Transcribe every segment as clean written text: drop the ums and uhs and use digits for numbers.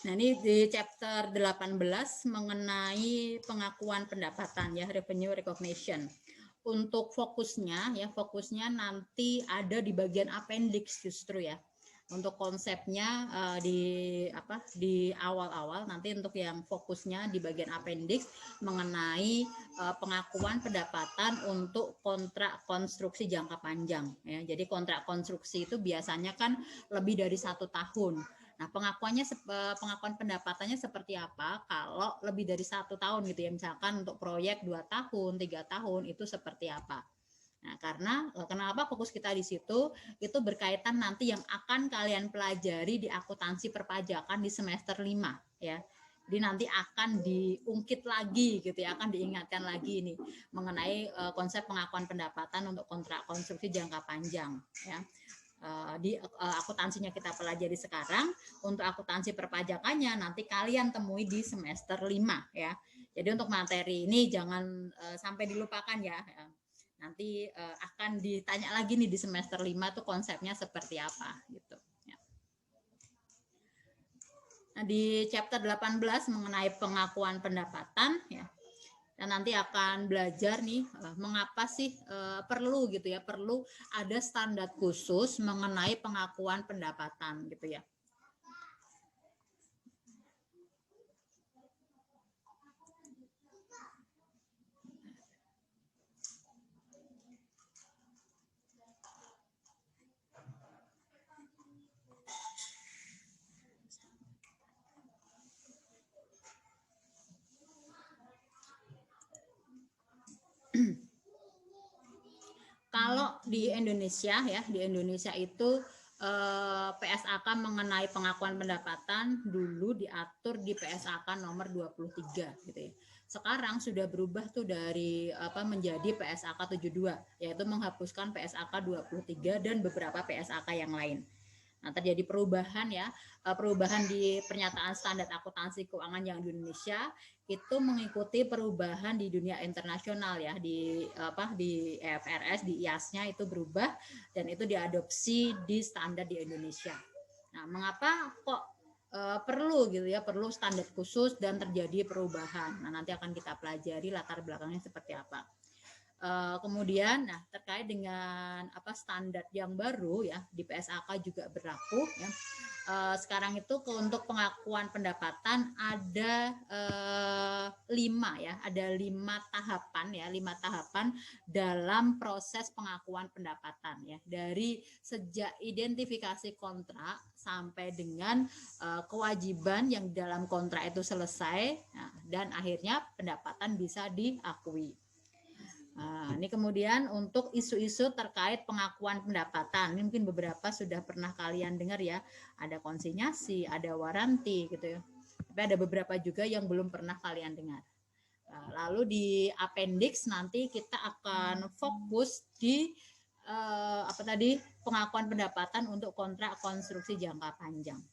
Nah, ini di chapter 18 mengenai pengakuan pendapatan ya, revenue recognition. Untuk fokusnya nanti ada di bagian appendix justru ya. Untuk konsepnya di awal-awal, nanti untuk yang fokusnya di bagian appendix mengenai pengakuan pendapatan untuk kontrak konstruksi jangka panjang ya. Jadi kontrak konstruksi itu biasanya kan lebih dari 1 tahun. Nah, pengakuan pendapatannya seperti apa kalau lebih dari 1 tahun gitu ya, misalkan untuk proyek 2 tahun, 3 tahun itu seperti apa. Nah, karena kenapa fokus kita di situ, itu berkaitan nanti yang akan kalian pelajari di akuntansi perpajakan di semester 5 ya. Jadi nanti akan diungkit lagi gitu ya, akan diingatkan lagi nih mengenai konsep pengakuan pendapatan untuk kontrak konstruksi jangka panjang ya. Di akuntansinya kita pelajari sekarang, untuk akuntansi perpajakannya nanti kalian temui di semester 5 ya. Jadi untuk materi ini jangan sampai dilupakan ya. Nanti akan ditanya lagi nih di semester 5 tuh konsepnya seperti apa gitu ya. Nah, di chapter 18 mengenai pengakuan pendapatan ya. Dan nanti akan belajar nih mengapa sih perlu gitu ya, perlu ada standar khusus mengenai pengakuan pendapatan gitu ya. Kalau di Indonesia ya, di Indonesia itu PSAK mengenai pengakuan pendapatan dulu diatur di PSAK nomor 23 gitu ya. Sekarang sudah berubah tuh dari menjadi PSAK 72, yaitu menghapuskan PSAK 23 dan beberapa PSAK yang lain. Nah, terjadi perubahan ya, perubahan di pernyataan standar akuntansi keuangan yang di Indonesia itu mengikuti perubahan di dunia internasional ya, di IFRS, di IAS-nya itu berubah dan itu diadopsi di standar di Indonesia. Nah, mengapa kok perlu gitu ya, perlu standar khusus dan terjadi perubahan. Nah, nanti akan kita pelajari latar belakangnya seperti apa. Kemudian terkait dengan standar yang baru ya di PSAK juga berlaku ya. Sekarang itu untuk pengakuan pendapatan ada 5 ya, ada 5 tahapan ya, 5 tahapan dalam proses pengakuan pendapatan ya, dari sejak identifikasi kontrak sampai dengan kewajiban yang dalam kontrak itu selesai dan akhirnya pendapatan bisa diakui. Nah, ini kemudian untuk isu-isu terkait pengakuan pendapatan, ini mungkin beberapa sudah pernah kalian dengar ya, ada konsinyasi, ada waranti gitu ya. Tapi ada beberapa juga yang belum pernah kalian dengar. Lalu di appendix nanti kita akan fokus di pengakuan pendapatan untuk kontrak konstruksi jangka panjang.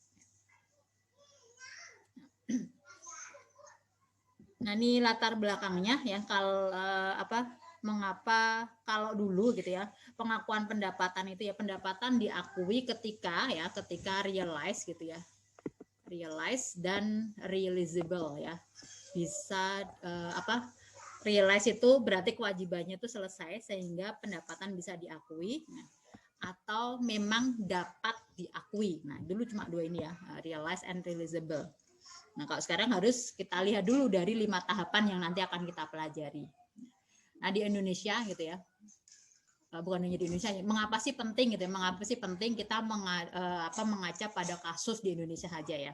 Nah, ini latar belakangnya ya, kalau mengapa kalau dulu gitu ya, pengakuan pendapatan itu ya, pendapatan diakui ketika realize gitu ya, realize dan realizable ya, bisa realize itu berarti kewajibannya itu selesai sehingga pendapatan bisa diakui, atau memang dapat diakui. Nah, dulu cuma 2 ini ya, realize and realizable. Nah, kalau sekarang harus kita lihat dulu dari 5 tahapan yang nanti akan kita pelajari. Nah, di Indonesia gitu ya, bukan hanya di Indonesia, mengapa sih penting gitu ya, mengapa sih penting kita mengaca pada kasus di Indonesia saja ya.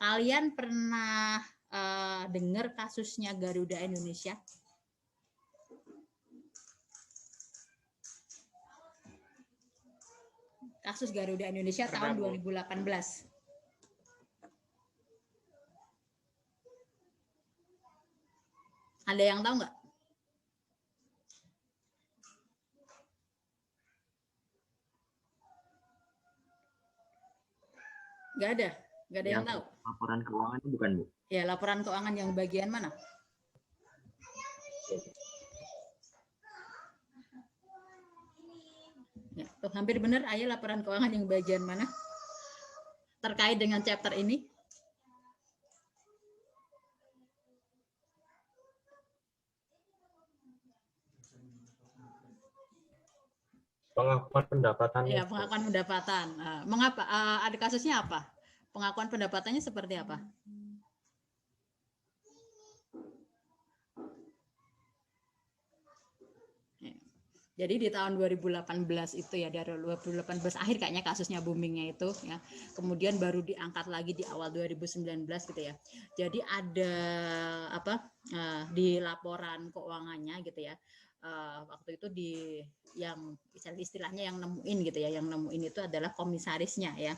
Kalian pernah dengar kasusnya Garuda Indonesia? Kasus Garuda Indonesia tahun 2018. Ada yang tahu nggak? Nggak ada yang tahu. Laporan keuangan itu bukan, Bu? Ya, laporan keuangan yang bagian mana? Ya, tuh hampir benar. Ayo, laporan keuangan yang bagian mana? Terkait dengan chapter ini? Pengakuan pendapatan. Ya, pengakuan pendapatan. Mengapa? Ada kasusnya apa? Pengakuan pendapatannya seperti apa? Jadi di tahun 2018 itu ya, dari 2018 akhir kayaknya kasusnya boomingnya itu ya. Kemudian baru diangkat lagi di awal 2019 gitu ya. Jadi ada apa di laporan keuangannya gitu ya. Waktu itu di yang istilahnya yang nemuin gitu ya, yang nemuin itu adalah komisarisnya ya.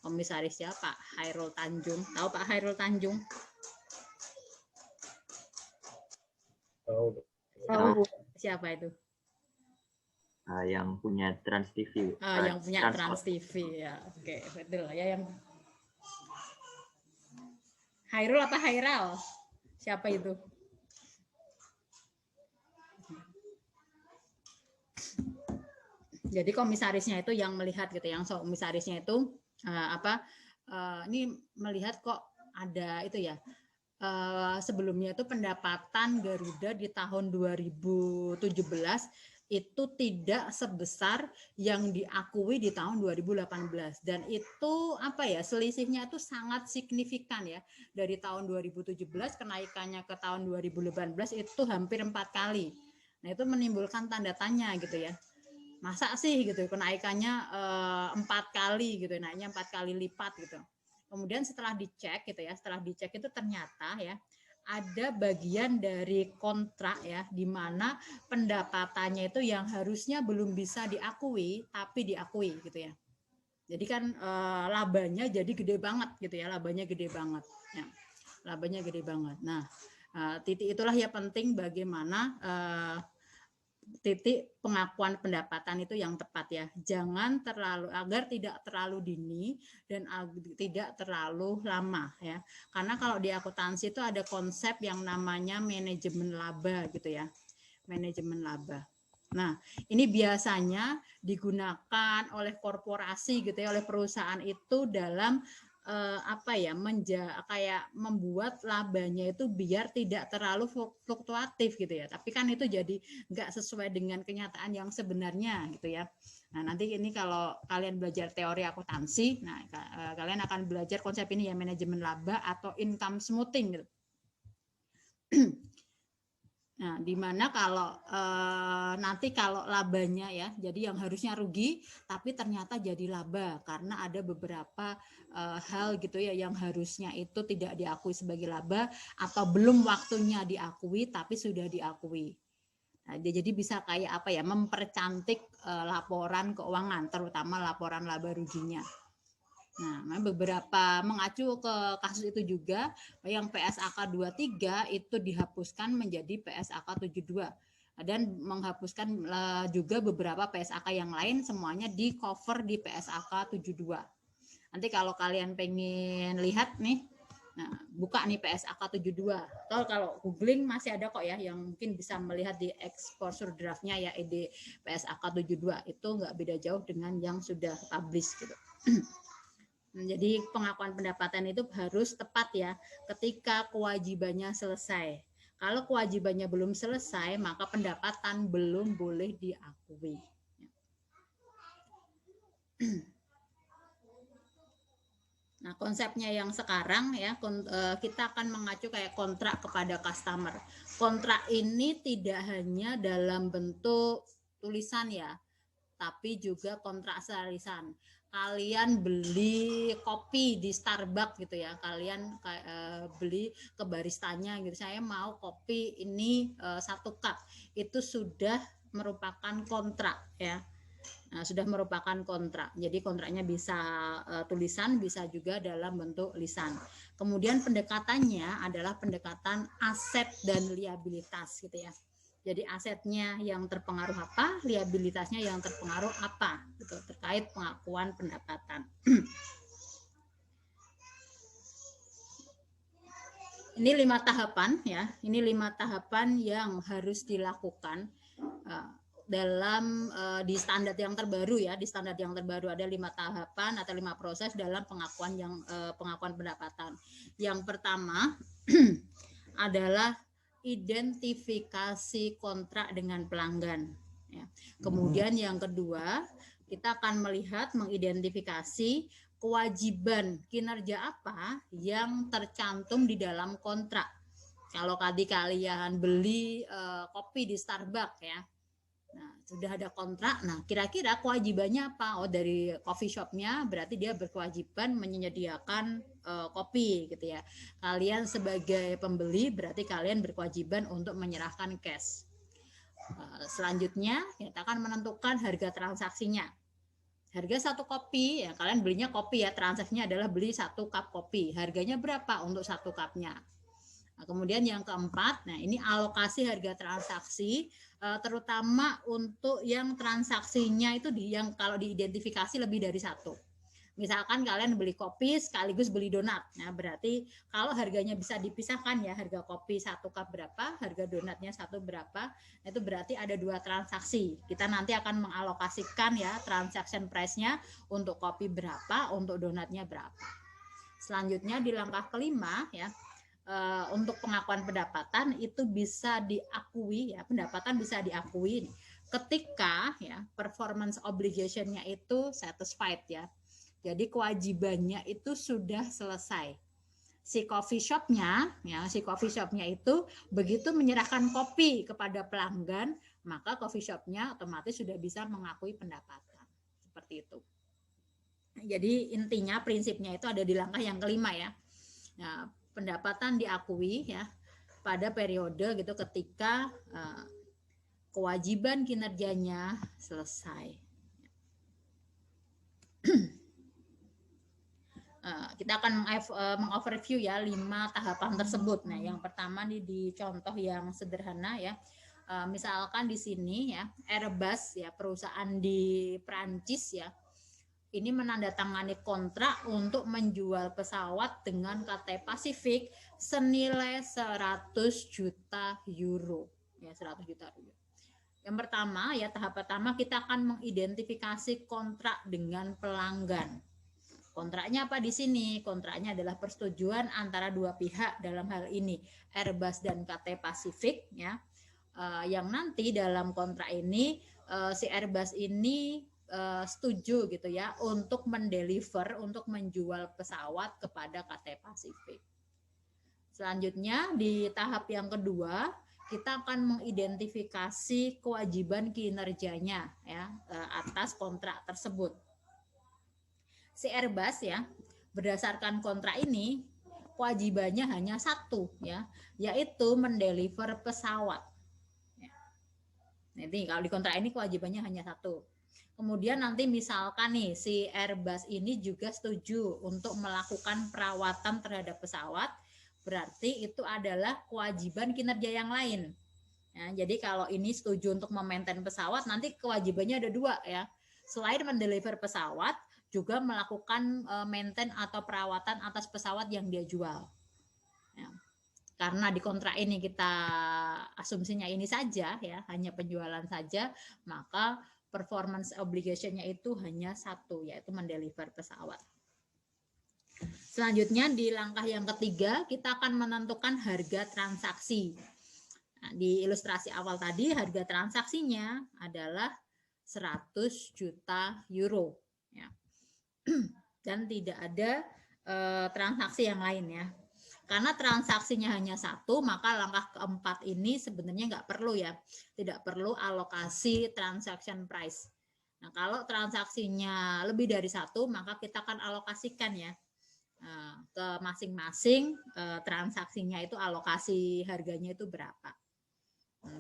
Komisarisnya Pak Hairul Tanjung. Tahu Pak Hairul Tanjung? Tahu. Siapa itu? Yang punya Trans TV. Yang punya Trans TV ya. Oke, betul ya, yang Hairul apa Hairal? Siapa itu? Jadi komisarisnya itu yang melihat gitu, yang komisarisnya itu ini melihat kok ada itu ya. Sebelumnya itu pendapatan Garuda di tahun 2017 itu tidak sebesar yang diakui di tahun 2018, dan itu apa ya, selisihnya itu sangat signifikan ya, dari tahun 2017 kenaikannya ke tahun 2018 itu hampir 4 kali. Nah itu menimbulkan tanda tanya gitu ya, masa sih gitu kenaikannya 4 kali gitu, naiknya 4 kali lipat gitu. Kemudian setelah dicek gitu ya, setelah dicek itu ternyata ya ada bagian dari kontrak ya, di mana pendapatannya itu yang harusnya belum bisa diakui tapi diakui gitu ya. Jadi kan labanya jadi gede banget gitu ya, labanya gede banget ya, labanya gede banget. Nah titik itulah ya penting bagaimana titik pengakuan pendapatan itu yang tepat ya, jangan terlalu, agar tidak terlalu dini dan tidak terlalu lama ya, karena kalau di akuntansi itu ada konsep yang namanya manajemen laba gitu ya, manajemen laba. Nah ini biasanya digunakan oleh korporasi gitu ya, oleh perusahaan itu dalam kayak membuat labanya itu biar tidak terlalu fluktuatif gitu ya, tapi kan itu jadi nggak sesuai dengan kenyataan yang sebenarnya gitu ya. Nah nanti ini kalau kalian belajar teori akuntansi, nah kalian akan belajar konsep ini ya, manajemen laba atau income smoothing gitu. Nah, dimana kalau nanti kalau labanya ya, jadi yang harusnya rugi, tapi ternyata jadi laba karena ada beberapa hal gitu ya, yang harusnya itu tidak diakui sebagai laba atau belum waktunya diakui tapi sudah diakui. Nah, jadi bisa kayak apa ya, mempercantik laporan keuangan, terutama laporan laba ruginya. Nah, beberapa mengacu ke kasus itu juga, yang PSAK 23 itu dihapuskan menjadi PSAK 72 dan menghapuskan juga beberapa PSAK yang lain, semuanya di cover di PSAK 72. Nanti kalau kalian pengen lihat nih, nah, buka nih PSAK 72. Atau kalau googling masih ada kok ya, yang mungkin bisa melihat di exposure draftnya ya, ED PSAK 72 itu nggak beda jauh dengan yang sudah publish gitu. Jadi pengakuan pendapatan itu harus tepat ya ketika kewajibannya selesai. Kalau kewajibannya belum selesai, maka pendapatan belum boleh diakui. Nah, konsepnya yang sekarang ya, kita akan mengacu kayak kontrak kepada customer. Kontrak ini tidak hanya dalam bentuk tulisan ya, tapi juga kontrak lisan. Kalian beli kopi di Starbucks gitu ya, kalian beli ke baristanya gitu, saya mau kopi ini 1 cup, itu sudah merupakan kontrak ya. Nah, sudah merupakan kontrak. Jadi kontraknya bisa tulisan, bisa juga dalam bentuk lisan. Kemudian pendekatannya adalah pendekatan aset dan liabilitas gitu ya. Jadi asetnya yang terpengaruh apa, liabilitasnya yang terpengaruh apa, gitu, terkait pengakuan pendapatan. Ini 5 tahapan ya, ini 5 tahapan yang harus dilakukan dalam di standar yang terbaru ya, di standar yang terbaru ada 5 tahapan atau 5 proses dalam pengakuan pengakuan pendapatan. Yang pertama adalah identifikasi kontrak dengan pelanggan. Ya. Kemudian yang kedua, kita akan melihat mengidentifikasi kewajiban kinerja apa yang tercantum di dalam kontrak. Kalau tadi kalian beli kopi di Starbucks ya, nah sudah ada kontrak. Nah kira-kira kewajibannya apa? Oh dari coffee shopnya berarti dia berkewajiban menyediakan kopi gitu ya. Kalian sebagai pembeli berarti kalian berkewajiban untuk menyerahkan cash. Selanjutnya kita akan menentukan harga transaksinya. Harga satu kopi ya, kalian belinya kopi ya, transaksinya adalah beli 1 cup kopi. Harganya berapa untuk 1 cupnya? Nah, kemudian yang keempat, nah ini alokasi harga transaksi, terutama untuk yang transaksinya itu yang kalau diidentifikasi lebih dari 1. Misalkan kalian beli kopi sekaligus beli donat. Nah, berarti kalau harganya bisa dipisahkan ya, harga kopi 1 cup berapa, harga donatnya 1 berapa, itu berarti ada 2 transaksi. Kita nanti akan mengalokasikan ya transaction price-nya untuk kopi berapa, untuk donatnya berapa. Selanjutnya di langkah kelima ya, untuk pengakuan pendapatan itu bisa diakui ya, pendapatan bisa diakui ketika ya performance obligation-nya itu satisfied ya. Jadi kewajibannya itu sudah selesai. Si coffee shop-nya itu begitu menyerahkan kopi kepada pelanggan, maka coffee shop-nya otomatis sudah bisa mengakui pendapatan. Seperti itu. Jadi intinya prinsipnya itu ada di langkah yang kelima ya. Nah, pendapatan diakui ya pada periode gitu ketika kewajiban kinerjanya selesai. Kita akan mengoverview ya 5 tahapan tersebut. Nah, yang pertama nih di contoh yang sederhana ya. Misalkan di sini ya Airbus ya, perusahaan di Prancis ya, ini menandatangani kontrak untuk menjual pesawat dengan Cathay Pacific senilai 100 juta euro. Ya, 100 juta euro. Yang pertama ya, tahap pertama kita akan mengidentifikasi kontrak dengan pelanggan. Kontraknya apa di sini? Kontraknya adalah persetujuan antara dua pihak, dalam hal ini Airbus dan Cathay Pacific ya. Yang nanti dalam kontrak ini si Airbus ini setuju gitu ya untuk mendeliver, untuk menjual pesawat kepada Cathay Pacific. Selanjutnya di tahap yang kedua kita akan mengidentifikasi kewajiban kinerjanya ya atas kontrak tersebut. Si Airbus ya berdasarkan kontrak ini kewajibannya hanya 1 ya, yaitu mendeliver pesawat. Nanti kalau di kontrak ini kewajibannya hanya 1. Kemudian nanti misalkan nih si Airbus ini juga setuju untuk melakukan perawatan terhadap pesawat, berarti itu adalah kewajiban kinerja yang lain. Ya, jadi kalau ini setuju untuk memaintain pesawat, nanti kewajibannya ada 2 ya. Selain mendeliver pesawat, juga melakukan maintain atau perawatan atas pesawat yang dia jual. Ya. Karena di kontrak ini kita asumsinya ini saja ya, hanya penjualan saja, maka performance obligation-nya itu hanya 1, yaitu mendeliver pesawat. Selanjutnya di langkah yang ketiga kita akan menentukan harga transaksi. Nah, di ilustrasi awal tadi harga transaksinya adalah 100 juta euro ya. Dan tidak ada transaksi yang lain ya. Karena transaksinya hanya 1, maka langkah keempat ini sebenarnya nggak perlu ya. Tidak perlu alokasi transaction price. Nah, kalau transaksinya lebih dari 1, maka kita akan alokasikan ya ke masing-masing transaksinya itu alokasi harganya itu berapa.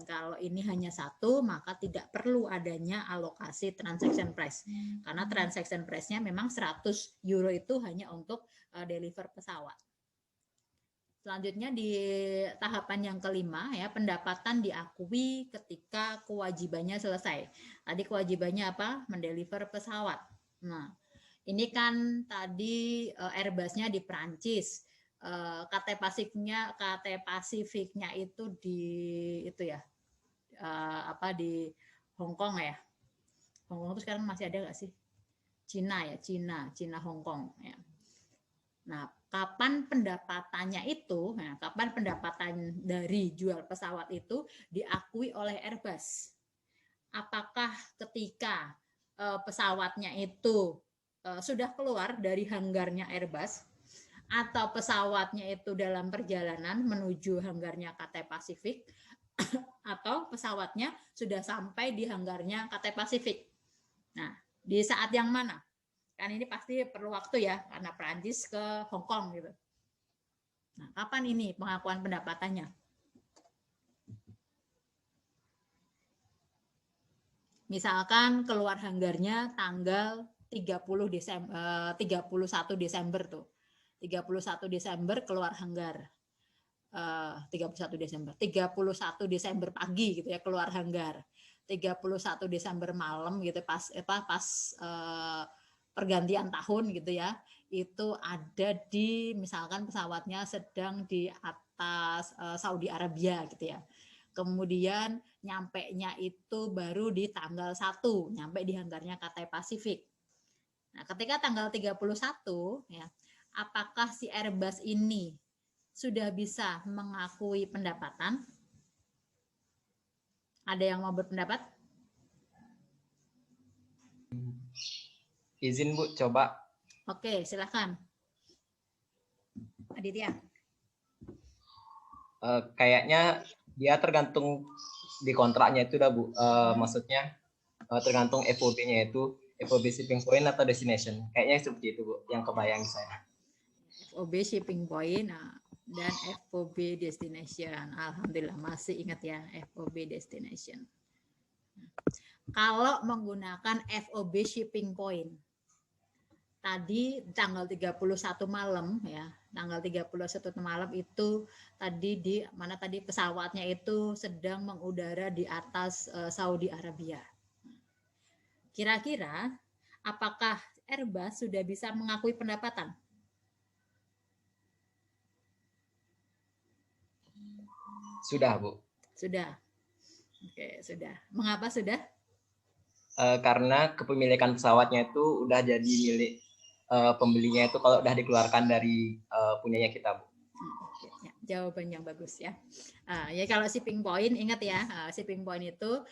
Kalau ini hanya 1, maka tidak perlu adanya alokasi transaction price. Karena transaction price-nya memang 100 euro itu hanya untuk deliver pesawat. Selanjutnya di tahapan yang kelima ya, pendapatan diakui ketika kewajibannya selesai. Tadi kewajibannya apa? Mendeliver pesawat. Nah, ini kan tadi Airbus-nya di Prancis. Cathay Pacific-nya itu di di Hong Kong ya. Hong Kong itu sekarang masih ada nggak sih? Cina Hong Kong ya. Nah, kapan pendapatannya itu? Nah, kapan pendapatan dari jual pesawat itu diakui oleh Airbus? apakah ketika pesawatnya itu sudah keluar dari hanggarnya Airbus atau pesawatnya itu dalam perjalanan menuju hanggarnya Cathay Pacific atau pesawatnya sudah sampai di hanggarnya Cathay Pacific. Nah, di saat yang mana? Kan ini pasti perlu waktu ya, karena Perancis ke Hong Kong gitu. Nah, kapan ini pengakuan pendapatannya? Misalkan keluar hanggarnya tanggal 30 Desember, 31 Desember tuh. 31 Desember keluar hanggar. 31 Desember. 31 Desember pagi gitu ya keluar hanggar. 31 Desember malam gitu pas pergantian tahun gitu ya, itu ada di misalkan pesawatnya sedang di atas Saudi Arabia gitu ya. Kemudian nyampe-nya itu baru di tanggal 1, nyampe di hanggarnya Cathay Pacific. Nah, ketika tanggal 31 ya, apakah si Airbus ini sudah bisa mengakui pendapatan? Ada yang mau berpendapat? Izin Bu, coba. Oke, silakan. Aditya. Kayaknya dia tergantung di kontraknya itu dah Bu. Maksudnya tergantung FOB-nya itu, FOB shipping point atau destination. Kayaknya seperti itu Bu, yang kebayang saya. FOB shipping point dan FOB destination. Alhamdulillah masih ingat ya FOB destination. Kalau menggunakan FOB shipping point, tadi tanggal 31 malam ya, tanggal 31 malam itu tadi di mana tadi pesawatnya itu sedang mengudara di atas Saudi Arabia. Kira-kira apakah Airbus sudah bisa mengakui pendapatan? Sudah Bu. Sudah. Oke, sudah. Mengapa sudah? Karena kepemilikan pesawatnya itu udah jadi milik pembelinya itu kalau udah dikeluarkan dari punyanya kita Bu. Ya, jawaban yang bagus ya. Ya kalau shipping point ingat ya, shipping point itu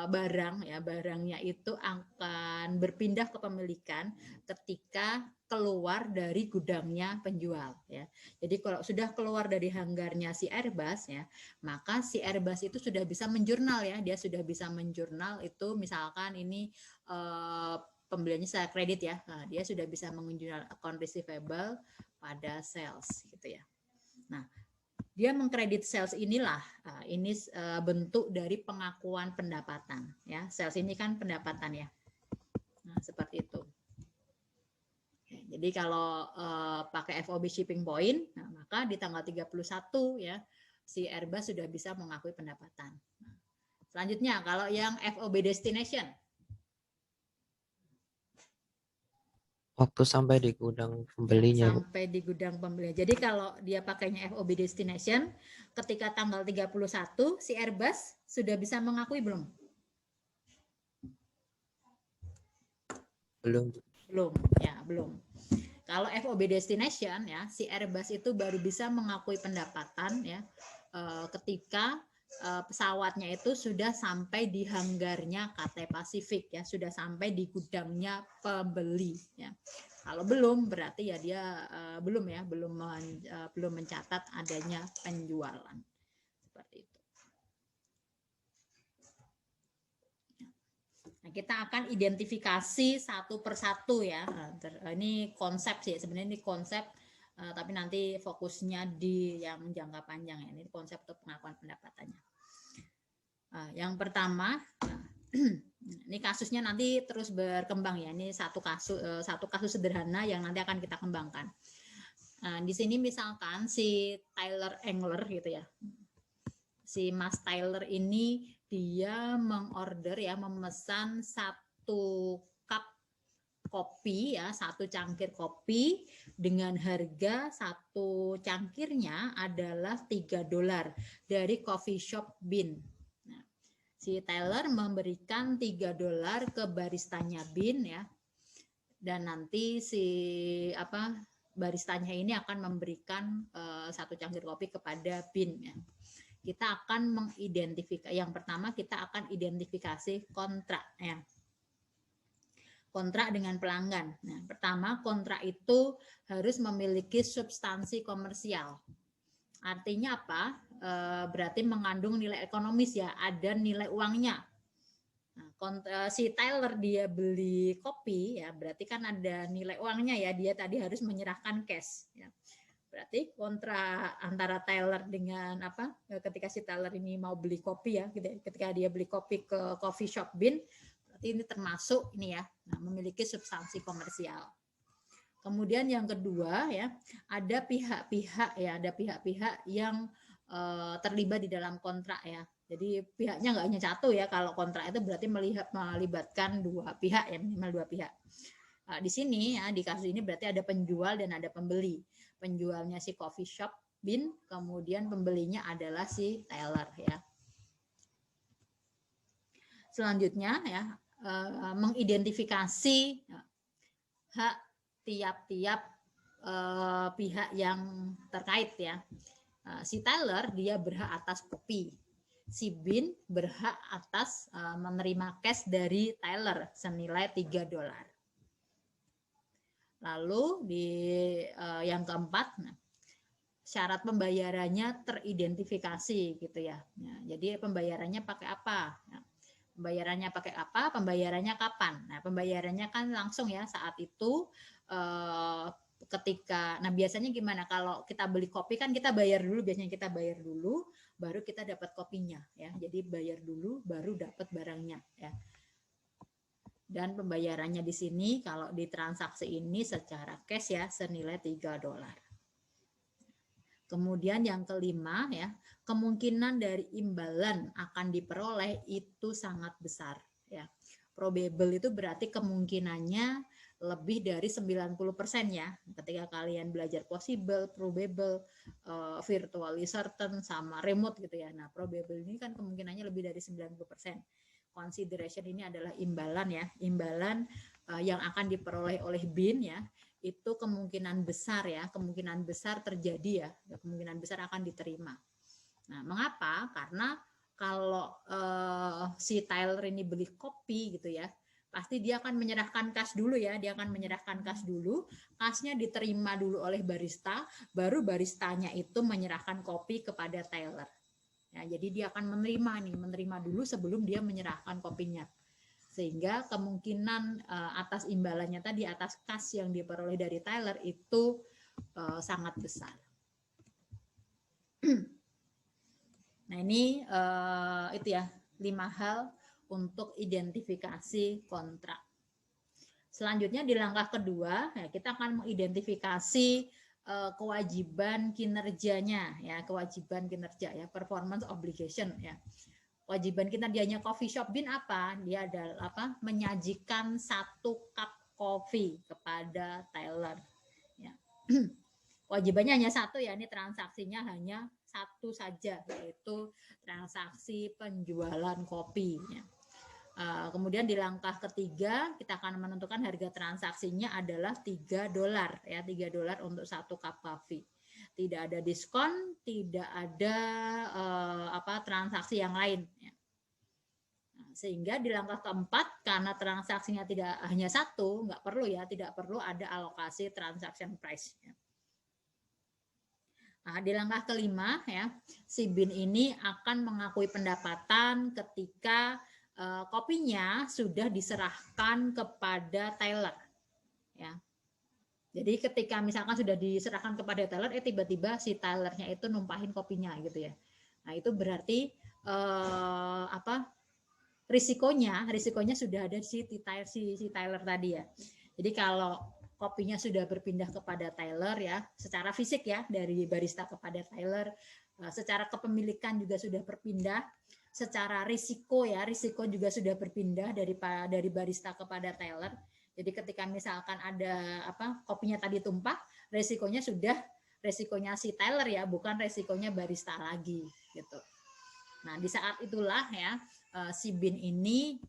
barang ya, barangnya itu akan berpindah kepemilikan ketika keluar dari gudangnya penjual ya. Jadi kalau sudah keluar dari hanggarnya si Airbus ya, maka si Airbus itu sudah bisa menjurnal ya, dia sudah bisa menjurnal itu misalkan ini pembeliannya secara kredit ya, nah, dia sudah bisa menjurnal account receivable pada sales gitu ya. Nah, dia mengkredit sales inilah, ini bentuk dari pengakuan pendapatan ya. Sales ini kan pendapatan ya. Nah, seperti itu. Jadi kalau pakai FOB shipping point, nah, maka di tanggal 31 ya si Airbus sudah bisa mengakui pendapatan. Nah, selanjutnya kalau yang FOB destination, waktu sampai di gudang pembelinya. Sampai di gudang pembelinya. Jadi kalau dia pakainya FOB destination, ketika tanggal 31 si Airbus sudah bisa mengakui belum? Belum. Belum, ya belum. Kalau FOB destination ya, si Airbus itu baru bisa mengakui pendapatan ya ketika pesawatnya itu sudah sampai di hanggarnya Cathay Pacific ya, sudah sampai di gudangnya pembeli ya. Kalau belum berarti ya dia belum mencatat adanya penjualan seperti itu. Nah, kita akan identifikasi satu persatu ya. Ini konsep sih sebenarnya, ini konsep tapi nanti fokusnya di yang jangka panjang ya. Ini konsep untuk pengakuan pendapatannya. Yang pertama, ini kasusnya nanti terus berkembang ya. Ini satu kasus sederhana yang nanti akan kita kembangkan. Nah, di sini misalkan si Tyler Engler gitu ya. Si Mas Tyler ini dia mengorder ya, memesan satu cup kopi ya, satu cangkir kopi dengan harga satu cangkirnya adalah $3 dari coffee shop Bean. Nah, si Tyler memberikan $3 ke baristanya Bean ya, dan nanti si baristanya ini akan memberikan satu cangkir kopi kepada Bean ya. kita akan mengidentifikasi, yang pertama kita akan identifikasi kontrak ya. Kontrak dengan pelanggan. Nah, pertama kontrak itu harus memiliki substansi komersial. Artinya apa? Berarti mengandung nilai ekonomis ya, ada nilai uangnya. Nah, si Tyler dia beli kopi ya, berarti kan ada nilai uangnya ya, dia tadi harus menyerahkan cash ya. Berarti kontrak antara Tyler dengan apa? Ketika si Tyler ini mau beli kopi ya, ketika dia beli kopi ke coffee shop Bin, berarti ini termasuk ini ya, nah, memiliki substansi komersial. Kemudian yang kedua ya, ada pihak-pihak ya, ada pihak-pihak yang terlibat di dalam kontrak ya. Jadi pihaknya nggak hanya satu ya, kalau kontrak itu berarti melibatkan dua pihak ya, minimal dua pihak. Di sini ya, di kasus ini berarti ada penjual dan ada pembeli. Penjualnya si coffee shop Bin, kemudian pembelinya adalah si Tyler ya. Selanjutnya ya, mengidentifikasi hak tiap-tiap pihak yang terkait ya. Si Tyler dia berhak atas kopi. Si Bin berhak atas menerima cash dari Tyler senilai $3. Lalu di yang keempat, syarat pembayarannya teridentifikasi gitu ya. Jadi pembayarannya pakai apa? Pembayarannya pakai apa? Pembayarannya kapan? Nah, pembayarannya kan langsung ya saat itu ketika, nah biasanya gimana kalau kita beli kopi kan kita bayar dulu, biasanya kita bayar dulu baru kita dapat kopinya ya. Jadi bayar dulu baru dapat barangnya ya. Dan pembayarannya di sini kalau di transaksi ini secara cash ya senilai $3. Kemudian yang kelima ya, kemungkinan dari imbalan akan diperoleh itu sangat besar ya. Probable itu berarti kemungkinannya lebih dari 90% ya. Ketika kalian belajar possible, probable, virtually certain sama remote gitu ya. Nah, probable ini kan kemungkinannya lebih dari 90%. Consideration ini adalah imbalan ya. Imbalan yang akan diperoleh oleh Bin ya. Itu kemungkinan besar ya, kemungkinan besar terjadi ya, kemungkinan besar akan diterima. Nah, mengapa? Karena kalau si Tyler ini beli kopi gitu ya, pasti dia akan menyerahkan kas dulu ya, dia akan menyerahkan kas dulu, kasnya diterima dulu oleh barista, baru baristanya itu menyerahkan kopi kepada Tyler. Ya, jadi dia akan menerima dulu sebelum dia menyerahkan kopinya. Sehingga kemungkinan atas imbalannya tadi, atas kas yang diperoleh dari Tyler itu sangat besar. Nah ini itu ya 5 hal untuk identifikasi kontrak. Selanjutnya di langkah kedua ya, kita akan mengidentifikasi kewajiban kinerjanya ya, kewajiban kinerja ya, performance obligation ya. Kewajiban kinerjanya coffee shop Bin apa? Dia adalah apa? Menyajikan 1 cup kopi kepada Tyler. Ya. Kewajibannya hanya 1 ya, ini transaksinya hanya 1 saja, yaitu transaksi penjualan kopi. Ya. Kemudian di langkah ketiga kita akan menentukan harga transaksinya adalah $3 ya, $3 untuk 1 cup kopi. Tidak ada diskon, tidak ada transaksi yang lain. Ya. Nah, sehingga di langkah keempat karena transaksinya tidak hanya 1, nggak perlu ya, tidak perlu ada alokasi transaction price. Ya. Nah, di langkah kelima ya, si Bin ini akan mengakui pendapatan ketika kopinya sudah diserahkan kepada Tyler. Ya. Jadi ketika misalkan sudah diserahkan kepada Tyler, tiba-tiba si Tylernya itu numpahin kopinya gitu ya. Nah itu berarti risikonya sudah ada si Tyler tadi ya. Jadi kalau kopinya sudah berpindah kepada Tyler ya, secara fisik ya dari barista kepada Tyler, secara kepemilikan juga sudah berpindah, secara risiko juga sudah berpindah dari barista kepada Tyler. Jadi ketika misalkan ada kopinya tadi tumpah, resikonya si Tyler ya, bukan resikonya barista lagi gitu. Nah, di saat itulah ya si Bin ini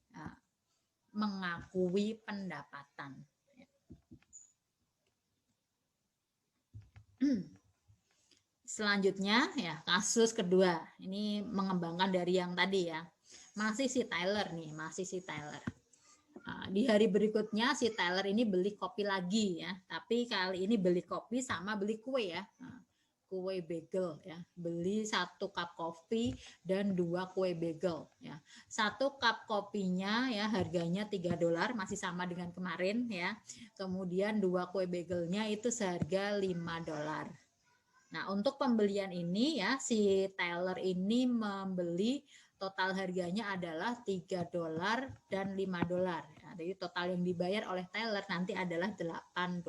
mengakui pendapatan. Selanjutnya ya kasus kedua. Ini mengembangkan dari yang tadi ya. Masih si Tyler nih, masih si Tyler. Di hari berikutnya si Tyler ini beli kopi lagi ya. Tapi kali ini beli kopi sama beli kue ya. Kue bagel ya. Beli 1 cup kopi dan 2 kue bagel ya. 1 cup kopinya ya harganya $3, masih sama dengan kemarin ya. Kemudian 2 kue bagelnya itu seharga $5. Nah, untuk pembelian ini ya, si Taylor ini membeli total harganya adalah $3 dan $5. Ya, jadi total yang dibayar oleh Taylor nanti adalah $8.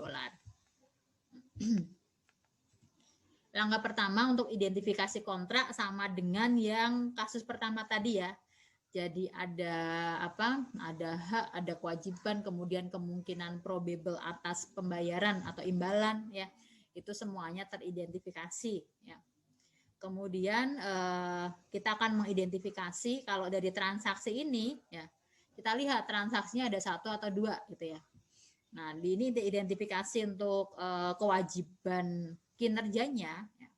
Langkah pertama untuk identifikasi kontrak sama dengan yang kasus pertama tadi ya. Jadi ada apa? Ada hak, ada kewajiban, kemudian kemungkinan probable atas pembayaran atau imbalan ya. Itu semuanya teridentifikasi ya. Kemudian kita akan mengidentifikasi kalau dari transaksi ini ya, kita lihat transaksinya ada 1 atau 2 gitu ya. Nah, ini diidentifikasi untuk kewajiban kinerjanya ya.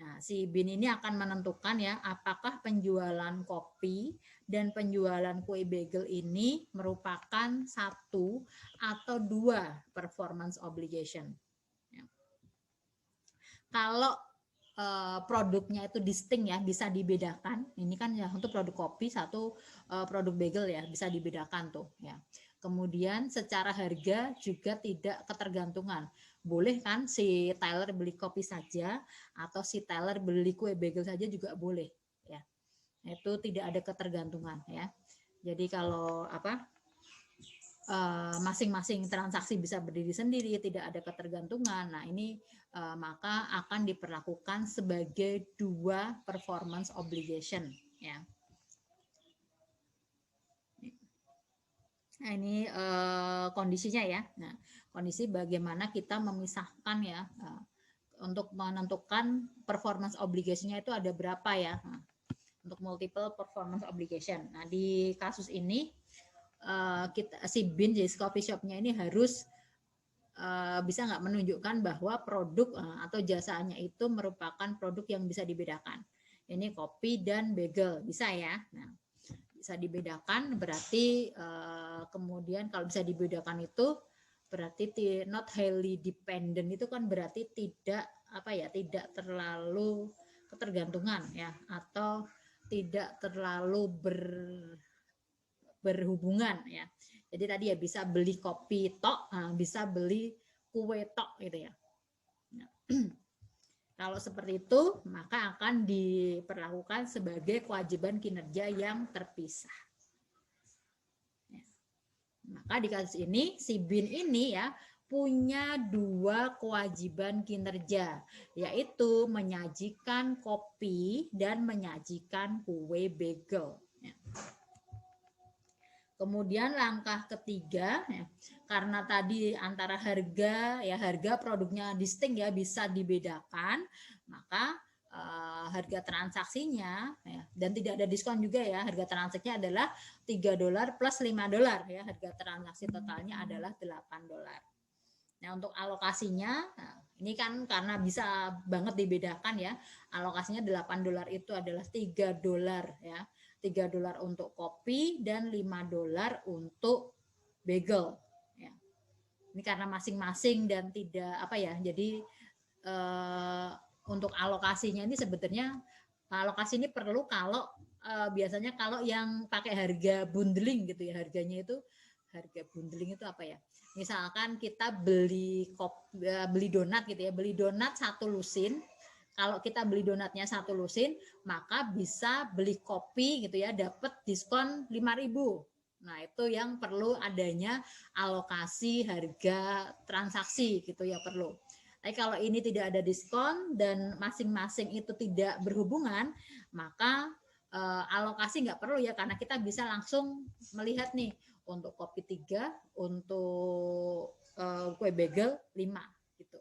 Nah, si bin ini akan menentukan ya apakah penjualan kopi dan penjualan kue bagel ini merupakan 1 atau 2 performance obligation. Kalau produknya itu distinct ya, bisa dibedakan. Ini kan ya untuk produk kopi, 1 produk bagel ya, bisa dibedakan tuh ya. Kemudian secara harga juga tidak ketergantungan. Boleh kan si Tyler beli kopi saja atau si Tyler beli kue bagel saja juga boleh ya. Itu tidak ada ketergantungan ya. Jadi kalau apa? Masing-masing transaksi bisa berdiri sendiri, tidak ada ketergantungan. Nah, ini maka akan diperlakukan sebagai 2 performance obligation ya. Nah, ini kondisinya ya. Nah, kondisi bagaimana kita memisahkan ya untuk menentukan performance obligation-nya itu ada berapa ya. Nah, untuk multiple performance obligation. Nah, di kasus ini si bin, jadi coffee shop-nya ini harus bisa nggak menunjukkan bahwa produk atau jasanya itu merupakan produk yang bisa dibedakan. Ini kopi dan bagel, bisa ya. Nah, bisa dibedakan berarti kemudian kalau bisa dibedakan itu berarti not highly dependent, itu kan berarti tidak apa ya, tidak terlalu ketergantungan ya, atau tidak terlalu berhubungan ya. Jadi tadi ya bisa beli kopi tok, bisa beli kue tok gitu ya. Nah, kalau seperti itu maka akan diperlakukan sebagai kewajiban kinerja yang terpisah. Ya. Maka di kasus ini si bin ini ya punya 2 kewajiban kinerja, yaitu menyajikan kopi dan menyajikan kue bagel. Ya. Kemudian langkah ketiga ya, karena tadi antara harga produknya distinct ya, bisa dibedakan, maka harga transaksinya ya, dan tidak ada diskon juga ya, harga transaksinya adalah $3 plus $5 ya, harga transaksi totalnya adalah $8. Nah, untuk alokasinya, ini kan karena bisa banget dibedakan ya, alokasinya $8 itu adalah $3 ya. $3 untuk kopi dan $5 untuk bagel ya. Ini karena masing-masing dan tidak apa ya. Jadi untuk alokasinya ini sebenarnya alokasi ini perlu kalau biasanya kalau yang pakai harga bundling gitu ya, harganya itu harga bundling itu apa ya? Misalkan kita beli donat gitu ya, beli donat 1 lusin. Kalau kita beli donatnya 1 lusin, maka bisa beli kopi gitu ya, dapat diskon 5.000. Nah, itu yang perlu adanya alokasi harga transaksi gitu ya, perlu. Tapi kalau ini tidak ada diskon dan masing-masing itu tidak berhubungan, maka alokasi nggak perlu ya, karena kita bisa langsung melihat nih untuk kopi 3, untuk kue bagel 5 gitu.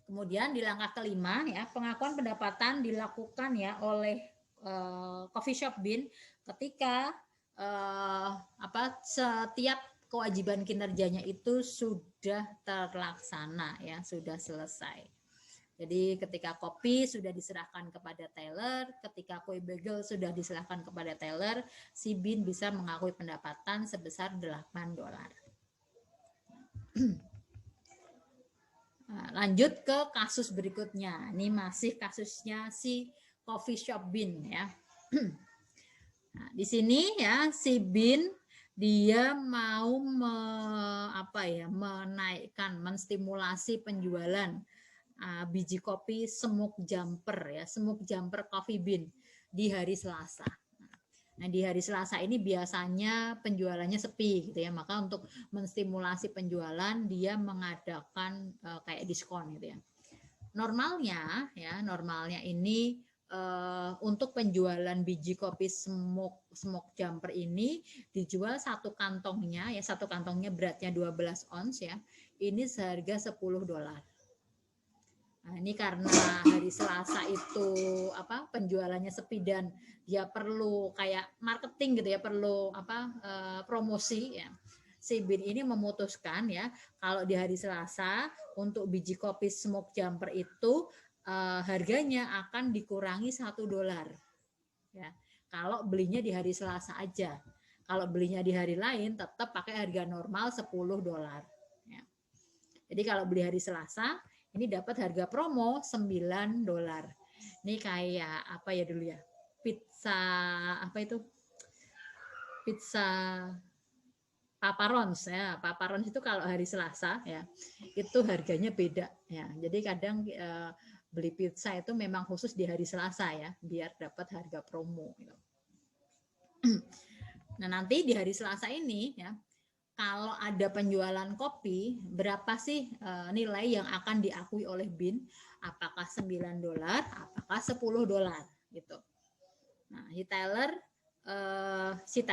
Kemudian di langkah kelima ya, pengakuan pendapatan dilakukan ya oleh coffee shop bin ketika setiap kewajiban kinerjanya itu sudah terlaksana ya, sudah selesai. Jadi ketika kopi sudah diserahkan kepada teller, ketika kue bagel sudah diserahkan kepada teller, si Bin bisa mengakui pendapatan sebesar $8. Nah, lanjut ke kasus berikutnya. Ini masih kasusnya si coffee shop Bin ya. Nah, di sini ya si Bin dia mau menaikkan, menstimulasi penjualan biji kopi Smoke Jumper ya, Smoke Jumper Coffee Bean di hari Selasa. Nah, di hari Selasa ini biasanya penjualannya sepi gitu ya. Maka untuk menstimulasi penjualan dia mengadakan kayak diskon gitu ya. Normalnya ini untuk penjualan biji kopi Smoke Jumper ini dijual satu kantongnya beratnya 12 ons ya. Ini seharga $10. Nah, ini karena hari Selasa itu penjualannya sepi dan dia perlu kayak marketing gitu ya, perlu promosi ya. Si Bin ini memutuskan ya kalau di hari Selasa untuk biji kopi Smoke Jumper itu harganya akan dikurangi $1 ya. Kalau belinya di hari Selasa aja. Kalau belinya di hari lain tetap pakai harga normal $10 ya. Jadi kalau beli hari Selasa ini dapat harga promo $9. Ini kayak apa ya dulu ya? Pizza Pizza Paparons ya. Paparons itu kalau hari Selasa ya, itu harganya beda ya. Jadi kadang beli pizza itu memang khusus di hari Selasa ya, biar dapat harga promo gitu. Nah, nanti di hari Selasa ini ya, kalau ada penjualan kopi, berapa sih nilai yang akan diakui oleh Bin? Apakah $9, apakah $10 gitu. Nah, si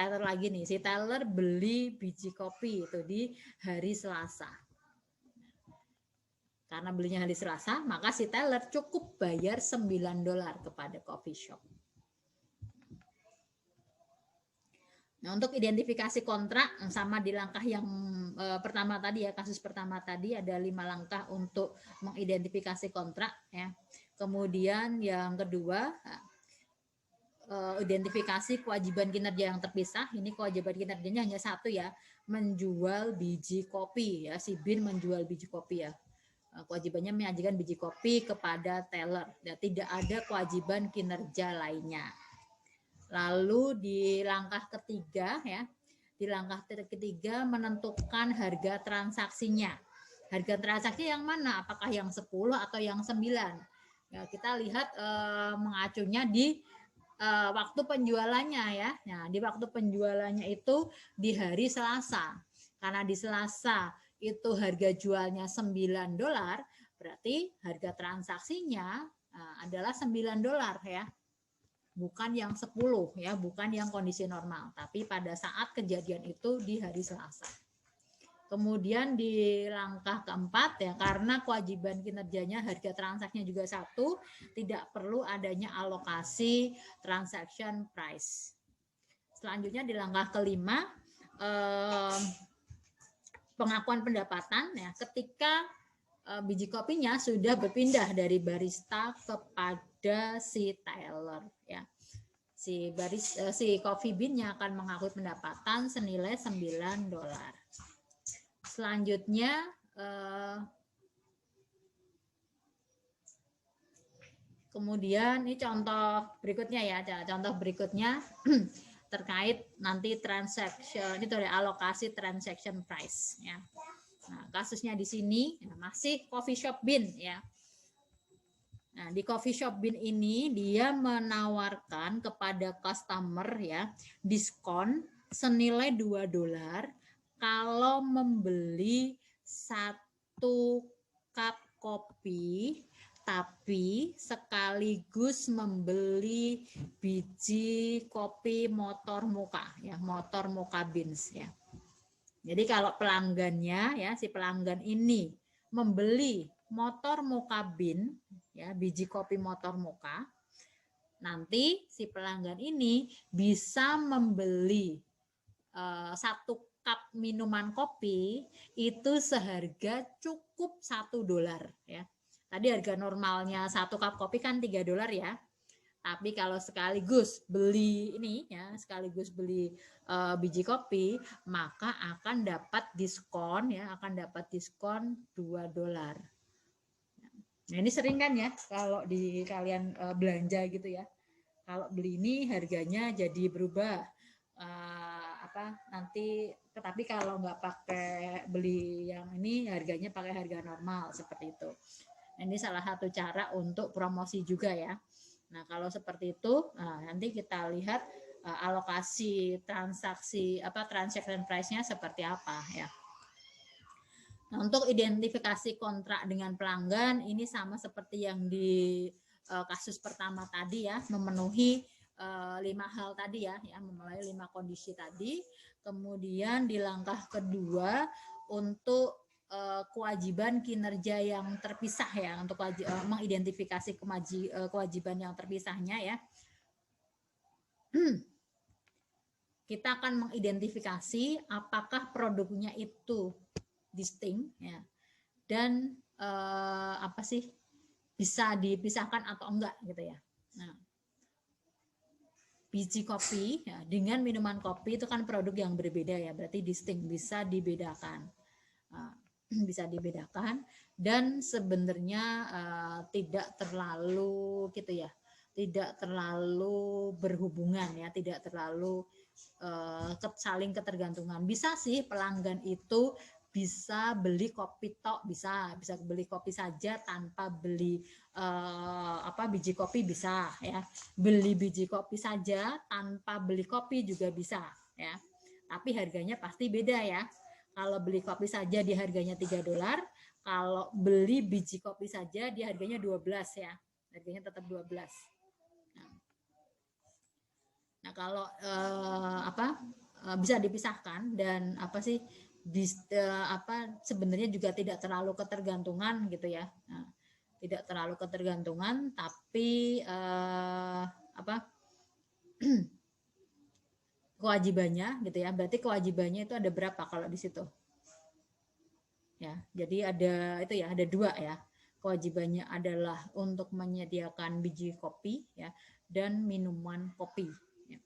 Tyler beli biji kopi itu di hari Selasa. Karena belinya hari Selasa, maka si Tyler cukup bayar $9 kepada coffee shop. Nah, untuk identifikasi kontrak sama di langkah yang pertama tadi ya, kasus pertama tadi ada 5 langkah untuk mengidentifikasi kontrak ya. Kemudian yang kedua identifikasi kewajiban kinerja yang terpisah. Ini kewajiban kinerjanya hanya satu ya, menjual biji kopi ya. Si Bin menjual biji kopi ya. Kewajibannya menyajikan biji kopi kepada teller. Ya, tidak ada kewajiban kinerja lainnya. Lalu di langkah ketiga ya, menentukan harga transaksinya. Harga transaksi yang mana? Apakah yang 10 atau yang 9? Ya, kita lihat mengacunya di waktu penjualannya ya. Nah, di waktu penjualannya itu di hari Selasa. Karena di Selasa itu harga jualnya $9, berarti harga transaksinya adalah $9 ya. Bukan yang 10 ya, bukan yang kondisi normal, tapi pada saat kejadian itu di hari Selasa. Kemudian di langkah keempat ya, karena kewajiban kinerjanya harga transaksinya juga satu, tidak perlu adanya alokasi transaction price. Selanjutnya di langkah kelima pengakuan pendapatan ya, ketika biji kopinya sudah berpindah dari barista kepada si Tyler ya. Si Coffee Bean-nya akan mengakui pendapatan senilai $9. Selanjutnya kemudian ini contoh berikutnya ya, contoh berikutnya terkait nanti transaction itu dari alokasi transaction price ya. Nah, kasusnya di sini masih coffee shop Bin ya. Nah, di coffee shop Bin ini dia menawarkan kepada customer ya diskon senilai $2 kalau membeli 1 cup kopi tapi sekaligus membeli biji kopi motor mocha ya, motor mocha beans ya. Jadi kalau pelanggannya ya, si pelanggan ini membeli motor mocha bean ya, biji kopi motor mocha, nanti si pelanggan ini bisa membeli 1 cup minuman kopi itu seharga cukup $1 ya. Tadi harga normalnya 1 cup kopi kan $3 ya. Tapi kalau sekaligus beli ini ya, sekaligus beli biji kopi, maka akan dapat diskon ya, akan dapat diskon $2. Nah, ini sering kan ya kalau di kalian belanja gitu ya. Kalau beli ini harganya jadi berubah. Nanti tetapi kalau nggak pakai beli yang ini harganya pakai harga normal seperti itu. Nah, ini salah satu cara untuk promosi juga ya. Nah, kalau seperti itu, nanti kita lihat alokasi transaksi transaction price-nya seperti apa ya. Nah, untuk identifikasi kontrak dengan pelanggan ini sama seperti yang di kasus pertama tadi ya, memenuhi 5 hal tadi ya, memenuhi 5 kondisi tadi. Kemudian di langkah kedua untuk kewajiban kinerja yang terpisah ya, untuk mengidentifikasi kewajiban yang terpisahnya ya. Kita akan mengidentifikasi apakah produknya itu distinct ya, dan bisa dipisahkan atau enggak gitu ya. Nah, biji kopi ya, dengan minuman kopi itu kan produk yang berbeda ya, berarti distinct, bisa dibedakan. Bisa dibedakan dan sebenarnya tidak terlalu gitu ya, tidak terlalu berhubungan ya, tidak terlalu saling ketergantungan. Bisa sih pelanggan itu bisa beli kopi tok, bisa beli kopi saja tanpa beli biji kopi bisa ya, beli biji kopi saja tanpa beli kopi juga bisa ya, tapi harganya pasti beda ya. Kalau beli kopi saja di harganya $3, kalau beli biji kopi saja di harganya 12 ya. Harganya tetap 12. Nah, kalau bisa dipisahkan dan sebenarnya juga tidak terlalu ketergantungan gitu ya. Nah, tidak terlalu ketergantungan tapi kewajibannya gitu ya, berarti kewajibannya itu ada berapa kalau di situ ya, jadi ada 2 ya, kewajibannya adalah untuk menyediakan biji kopi ya dan minuman kopi ya.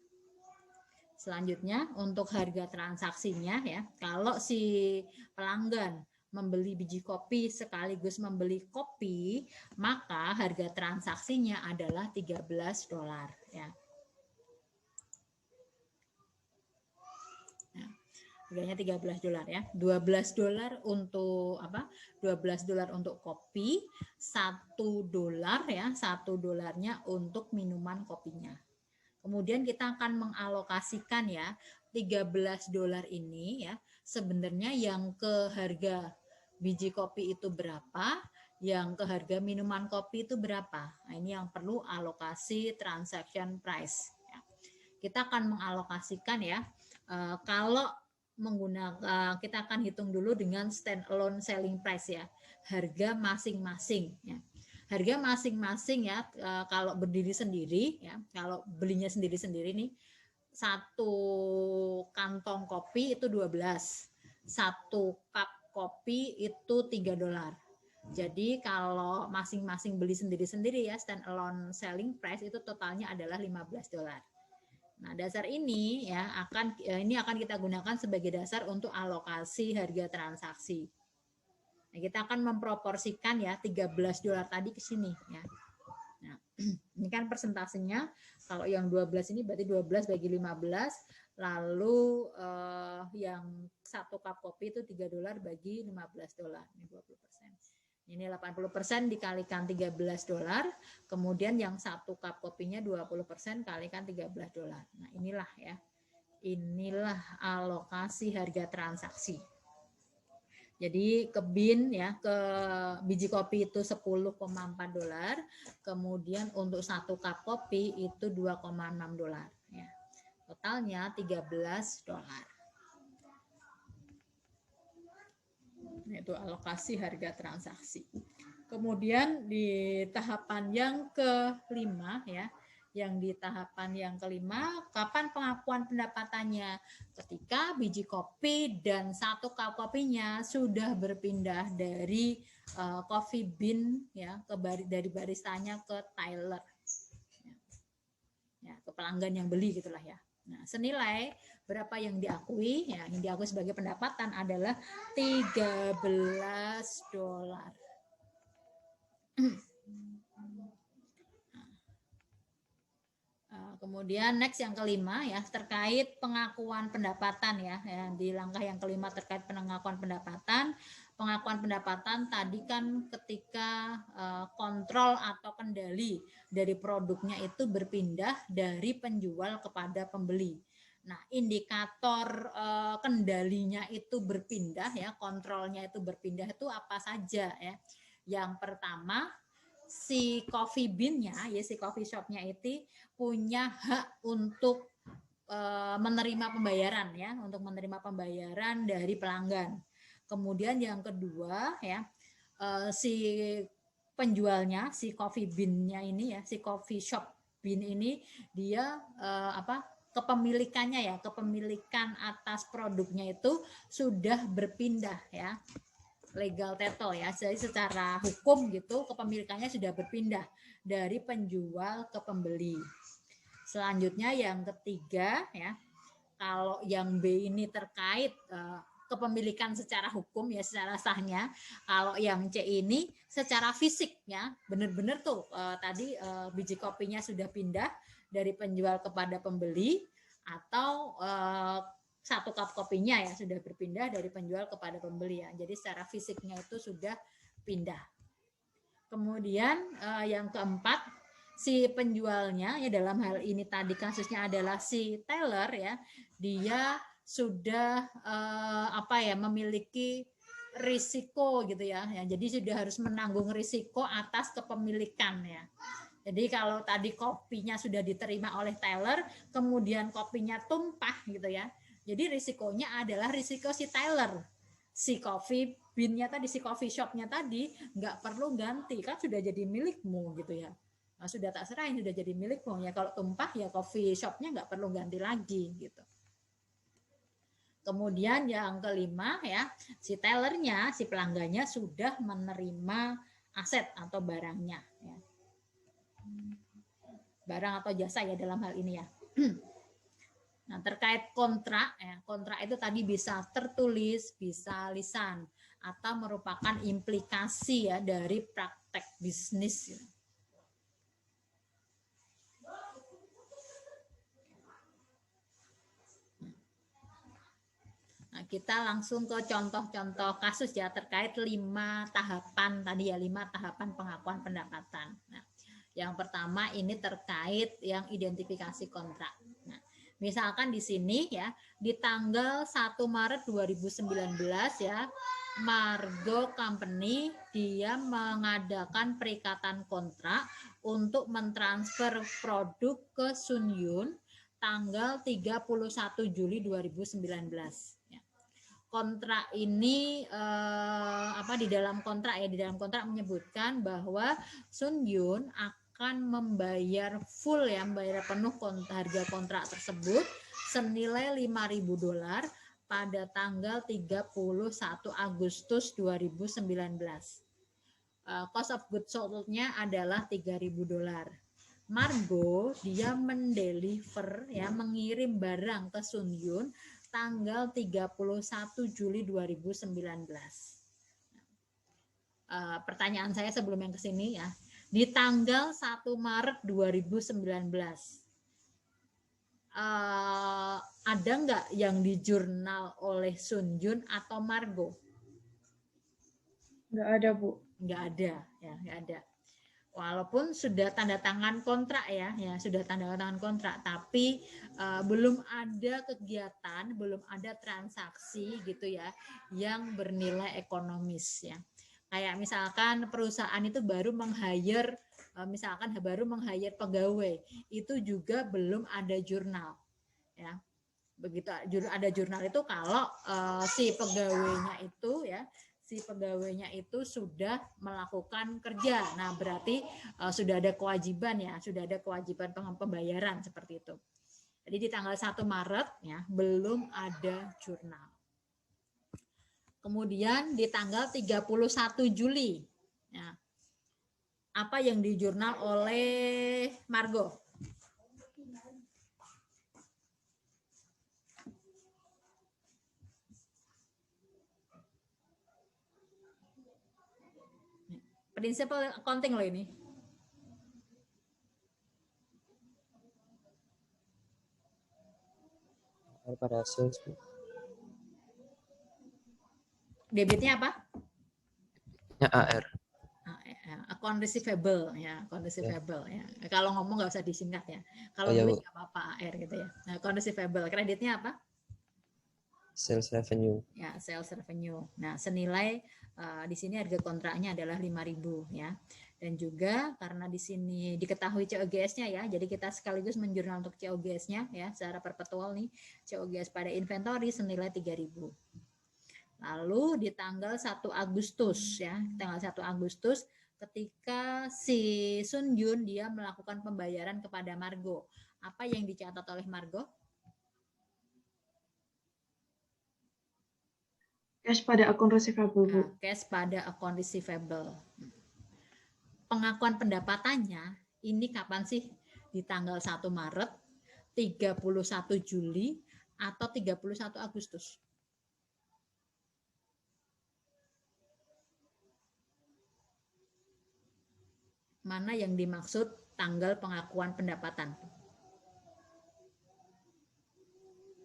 Selanjutnya untuk harga transaksinya ya, kalau si pelanggan membeli biji kopi sekaligus membeli kopi, maka harga transaksinya adalah $13 ya. Harganya $13 ya. $12 untuk $12 untuk kopi, $1 ya, $1 untuk minuman kopinya. Kemudian kita akan mengalokasikan ya $13 ini ya, sebenarnya yang ke harga biji kopi itu berapa, yang ke harga minuman kopi itu berapa. Nah, ini yang perlu alokasi transaction price ya. Kita akan mengalokasikan ya, kalau menggunakan, kita akan hitung dulu dengan stand alone selling price ya, harga masing-masing ya. Harga masing-masing ya, kalau berdiri sendiri ya, kalau belinya sendiri-sendiri nih, 1 kantong kopi itu 12, 1 cup kopi itu $3. Jadi kalau masing-masing beli sendiri-sendiri ya, stand alone selling price itu totalnya adalah $15. Nah, dasar ini ya akan kita gunakan sebagai dasar untuk alokasi harga transaksi. Nah, kita akan memproporsikan ya $13 tadi ke sini ya. Nah, ini kan persentasenya, kalau yang 12 ini berarti 12 bagi 15, lalu yang 1 cup kopi itu $3 bagi $15, ini 20%. Ini 80% dikalikan $13, kemudian yang 1 cup kopinya 20% kalikan $13. Nah, inilah ya. Inilah alokasi harga transaksi. Jadi ke bin ya, ke biji kopi itu $10,4, kemudian untuk 1 cup kopi itu $2,6 ya. Totalnya $13. Itu alokasi harga transaksi. Kemudian di tahapan yang kelima ya, Yang di tahapan yang kelima, kapan pengakuan pendapatannya? Ketika biji kopi dan satu cup kopinya sudah berpindah dari coffee bean ya dari baristanya ke Tyler. Ya, ke pelanggan yang beli gitulah ya. Nah, senilai berapa yang diakui? Ya, yang diakui sebagai pendapatan adalah $13. Kemudian next yang kelima ya terkait pengakuan pendapatan ya, di langkah yang kelima terkait pengakuan pendapatan. Pengakuan pendapatan tadi kan ketika kontrol atau kendali dari produknya itu berpindah dari penjual kepada pembeli. Nah, indikator kendalinya itu berpindah ya, kontrolnya itu berpindah itu apa saja ya? Yang pertama, si coffee bean-nya ya, si coffee shop-nya itu punya hak untuk menerima pembayaran ya, untuk menerima pembayaran dari pelanggan. Kemudian yang kedua ya, si penjualnya, si coffee bean-nya ini ya, si coffee shop bean ini dia kepemilikannya ya, kepemilikan atas produknya itu sudah berpindah ya, legal title ya, jadi secara hukum gitu kepemilikannya sudah berpindah dari penjual ke pembeli. Selanjutnya yang ketiga ya, kalau yang B ini terkait kepemilikan secara hukum ya, secara sahnya. Kalau yang C ini secara fisik ya, benar-benar tuh tadi biji kopinya sudah pindah dari penjual kepada pembeli, atau satu cup kopinya ya sudah berpindah dari penjual kepada pembeli ya. Jadi secara fisiknya itu sudah pindah. Kemudian yang keempat, si penjualnya ya, dalam hal ini tadi kasusnya adalah si Taylor ya, dia sudah memiliki risiko gitu ya. Jadi sudah harus menanggung risiko atas kepemilikan ya. Jadi kalau tadi kopinya sudah diterima oleh Taylor, kemudian kopinya tumpah gitu ya. Jadi risikonya adalah risiko si Taylor. Si coffee bean-nya tadi, si coffee shop-nya tadi nggak perlu ganti, kan sudah jadi milikmu gitu ya. Nah, sudah tak serahin, sudah jadi milikmu ya. Kalau tumpah ya coffee shop-nya nggak perlu ganti lagi gitu. Kemudian yang kelima ya, si tellernya, si pelanggannya sudah menerima aset atau barangnya ya. Barang atau jasa ya dalam hal ini ya. Nah, terkait kontrak ya, kontrak itu tadi bisa tertulis, bisa lisan, atau merupakan implikasi ya dari praktek bisnis ya. Nah, kita langsung ke contoh-contoh kasus ya terkait 5 tahapan tadi ya, 5 tahapan pengakuan pendapatan. Nah, yang pertama ini terkait yang identifikasi kontrak. Nah, misalkan di sini ya, di tanggal 1 Maret 2019 ya, Margo Company dia mengadakan perikatan kontrak untuk mentransfer produk ke Sunyun tanggal 31 Juli 2019. Kontrak ini di dalam kontrak ya, di dalam kontrak menyebutkan bahwa Sunyun akan membayar full ya, membayar penuh harga kontrak tersebut senilai $5.000 pada tanggal 31 Agustus 2019. Cost of goods sold-nya adalah $3.000. Margo dia mendeliver ya, mengirim barang ke Sunyun tanggal 31 Juli 2019. Pertanyaan saya sebelum yang ke sini ya, di tanggal 1 Maret 2019 ada nggak yang di jurnal oleh Sunyun atau Margo? Nggak ada, Bu. Nggak ada ya, nggak ada. Walaupun sudah tanda tangan kontrak ya, sudah tanda tangan kontrak, tapi belum ada kegiatan, belum ada transaksi gitu ya, yang bernilai ekonomis ya. Kayak misalkan perusahaan itu baru meng-hire, baru meng-hire pegawai, itu juga belum ada jurnal ya. Begitu ada jurnal itu kalau si pegawainya itu ya, si pegawainya itu sudah melakukan kerja. Nah, berarti sudah ada kewajiban ya, sudah ada kewajiban pembayaran seperti itu. Jadi di tanggal 1 Maret ya belum ada jurnal. Kemudian di tanggal 31 Juli ya, apa yang dijurnal oleh Margo? Prinsipal accounting loh ini. Pada sales, Bu. Debitnya apa? Ya, AR. Account receivable ya, account receivable ya. Kalau ngomong nggak usah disingkat ya. Kalau Oh, ya, nulis Bu. nggak apa-apa AR gitu ya. Nah, account receivable, kreditnya apa? Sales revenue. Ya, sales revenue. Nah, senilai di sini harga kontraknya adalah 5.000 ya. Dan juga karena di sini diketahui COGS-nya ya, jadi kita sekaligus menjurnal untuk COGS-nya ya, secara perpetual nih, COGS pada inventory senilai 3.000. Lalu di tanggal 1 Agustus ya, tanggal 1 Agustus ketika si Sun Yun dia melakukan pembayaran kepada Margo. Apa yang dicatat oleh Margo? Cash pada akun receivable, Bu. Cash pada account receivable. Pengakuan pendapatannya ini kapan sih? Di tanggal 1 Maret, 31 Juli, atau 31 Agustus? Mana yang dimaksud tanggal pengakuan pendapatan?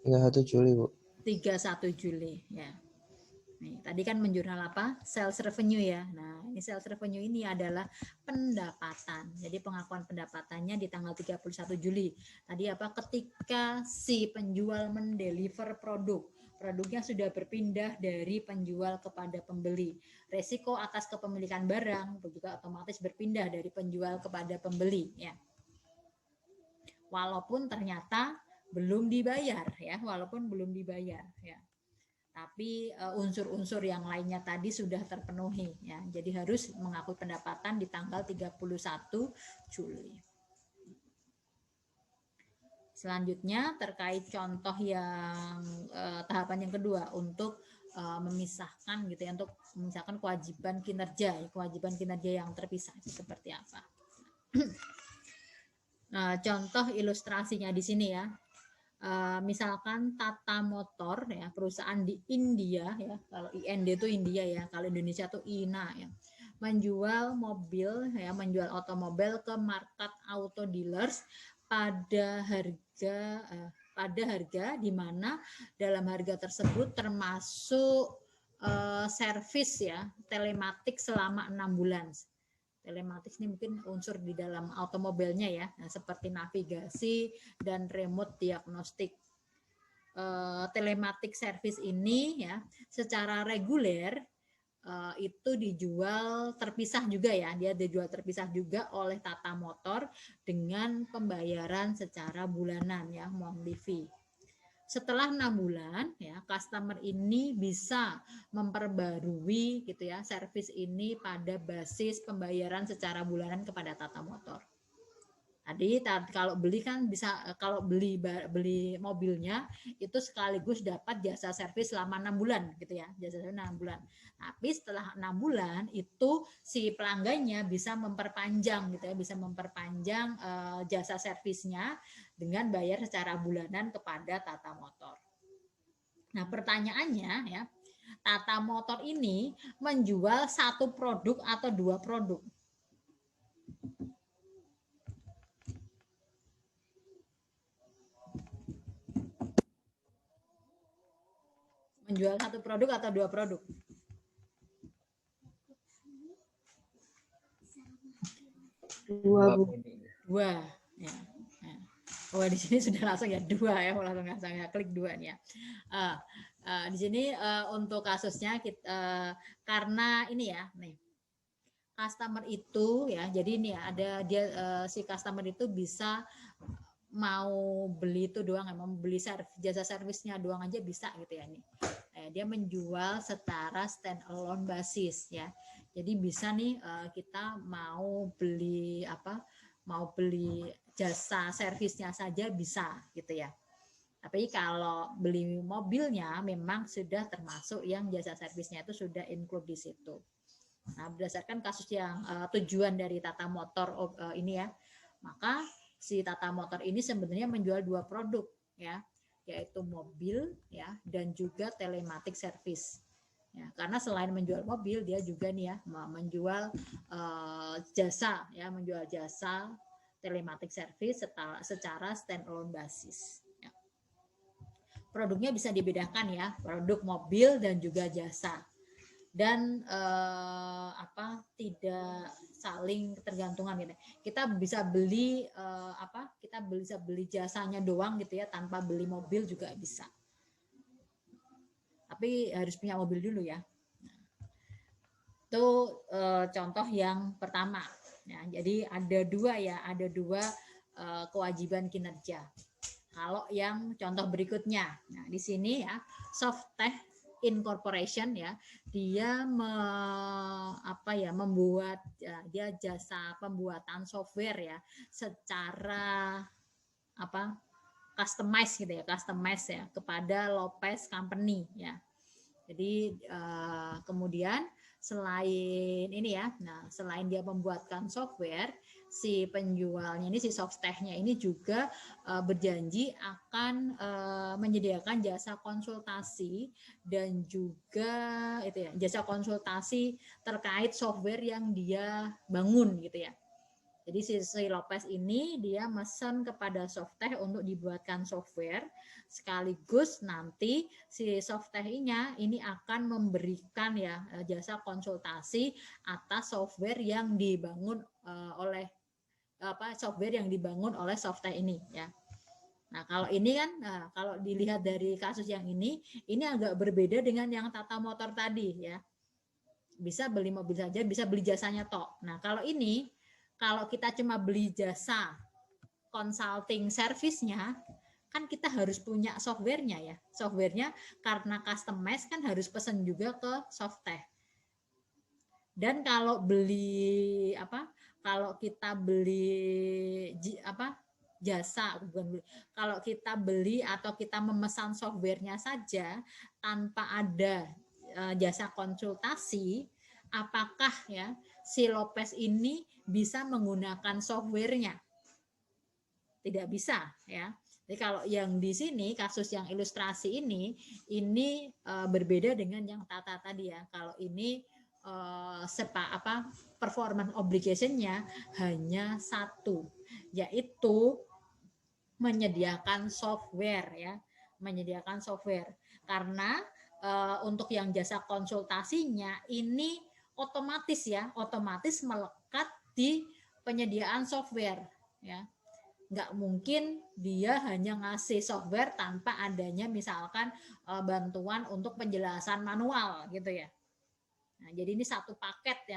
31 Juli, Bu. 31 Juli ya. Nih, tadi kan menjurnal apa? Sales revenue ya. Nah, ini sales revenue ini adalah pendapatan. Jadi pengakuan pendapatannya di tanggal 31 Juli. Tadi apa? Ketika si penjual mendeliver produk. Produknya sudah berpindah dari penjual kepada pembeli. Resiko atas kepemilikan barang juga otomatis berpindah dari penjual kepada pembeli ya. Walaupun ternyata belum dibayar ya, walaupun belum dibayar ya. Tapi unsur-unsur yang lainnya tadi sudah terpenuhi ya. Jadi harus mengakui pendapatan di tanggal 31 Juli. Selanjutnya terkait contoh yang tahapan yang kedua untuk memisahkan gitu ya, untuk memisahkan kewajiban kinerja yang terpisah itu seperti apa. Nah, contoh ilustrasinya di sini ya. Misalkan Tata Motor ya, perusahaan di India ya, kalau IND itu India ya, kalau Indonesia itu INA ya, menjual mobil ya, menjual otomobil ke market auto dealers pada harga di mana dalam harga tersebut termasuk servis ya, telematik selama 6 bulan. Telematik ini mungkin unsur di dalam automobilnya ya, nah, seperti navigasi dan remote diagnostik. Telematik service ini ya secara reguler itu dijual terpisah juga ya, dia dijual terpisah juga oleh Tata Motor dengan pembayaran secara bulanan ya, monthly fee. Setelah 6 bulan ya, customer ini bisa memperbarui gitu ya servis ini pada basis pembayaran secara bulanan kepada Tata Motor. Tadi kalau beli kan bisa, kalau beli mobilnya itu sekaligus dapat jasa servis selama 6 bulan gitu ya, jasa servis 6 bulan. Tapi setelah 6 bulan itu si pelanggannya bisa memperpanjang gitu ya, bisa memperpanjang jasa servisnya dengan bayar secara bulanan kepada Tata Motor. Nah, pertanyaannya ya, Tata Motor ini menjual satu produk atau dua produk? Menjual satu produk atau dua produk? Dua, Bu. Dua ya. Oh, di sini sudah langsung ya dua ya, langsung ya klik dua nih ya. Di sini untuk kasusnya kita karena ini ya nih, customer itu ya, jadi ini ya ada dia si customer itu bisa mau beli itu doang, mau beli jasa servisnya doang aja bisa gitu ya nih. dia menjual secara stand alone basis ya. Jadi bisa nih kita mau beli jasa servisnya saja bisa gitu ya. Tapi kalau beli mobilnya memang sudah termasuk yang jasa servisnya itu sudah include di situ. Nah, berdasarkan kasus yang tujuan dari Tata Motor ini ya, maka si Tata Motor ini sebenarnya menjual 2 produk ya, yaitu mobil ya dan juga telematik service. Ya, karena selain menjual mobil, dia juga nih ya menjual jasa ya, menjual jasa telematik service secara stand alone basis. Ya. Produknya bisa dibedakan ya, produk mobil dan juga jasa. Dan tidak saling ketergantungan gitu. Kita bisa beli kita bisa beli jasanya doang gitu ya, tanpa beli mobil juga bisa. Tapi harus punya mobil dulu ya. Itu contoh yang pertama. Ya, jadi ada dua kewajiban kinerja. Kalau yang contoh berikutnya, nah di sini ya Softtech Incorporation ya, dia membuat dia jasa pembuatan software ya secara customize gitu ya, kepada Lopez Company ya. Jadi kemudian selain ini ya, selain dia membuatkan software, si penjualnya ini, si Softtech-nya ini juga berjanji akan menyediakan jasa konsultasi dan juga itu ya, jasa konsultasi terkait software yang dia bangun gitu ya. Jadi si Lopez ini dia mesen kepada Softtech untuk dibuatkan software, sekaligus nanti si Softtech-nya ini akan memberikan ya jasa konsultasi atas software yang dibangun oleh Softtech ini ya. Nah, kalau ini kan kalau dilihat dari kasus yang ini agak berbeda dengan yang Tata Motor tadi ya. Bisa beli mobil saja, bisa beli jasanya tok. Nah, kalau ini kalau kita cuma beli jasa consulting service-nya, kan kita harus punya software-nya ya. Software-nya karena customize kan harus pesan juga ke Softtech. Dan kalau kita beli jasa, kalau kita beli atau kita memesan software-nya saja tanpa ada jasa konsultasi, apakah ya si Lopez ini bisa menggunakan software-nya? Tidak bisa ya. Jadi kalau yang di sini kasus yang ilustrasi ini berbeda dengan yang Tata tadi ya. Kalau ini performance obligation-nya hanya satu, yaitu menyediakan software ya, menyediakan software. Karena untuk yang jasa konsultasinya ini otomatis melekat di penyediaan software ya. Nggak mungkin dia hanya ngasih software tanpa adanya misalkan bantuan untuk penjelasan manual gitu ya. Nah, jadi ini satu paket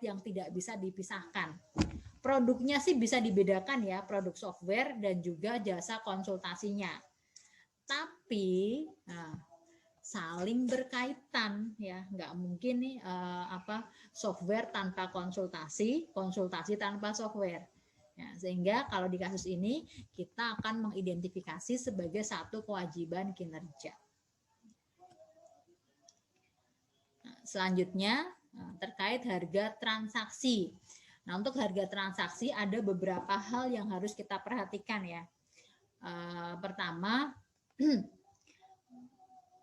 yang tidak bisa dipisahkan. Produknya sih bisa dibedakan ya, produk software dan juga jasa konsultasinya. Tapi saling berkaitan ya, nggak mungkin nih software tanpa konsultasi tanpa software. Ya, sehingga kalau di kasus ini kita akan mengidentifikasi sebagai satu kewajiban kinerja. Nah, selanjutnya terkait harga transaksi. Nah, untuk harga transaksi ada beberapa hal yang harus kita perhatikan ya. Pertama,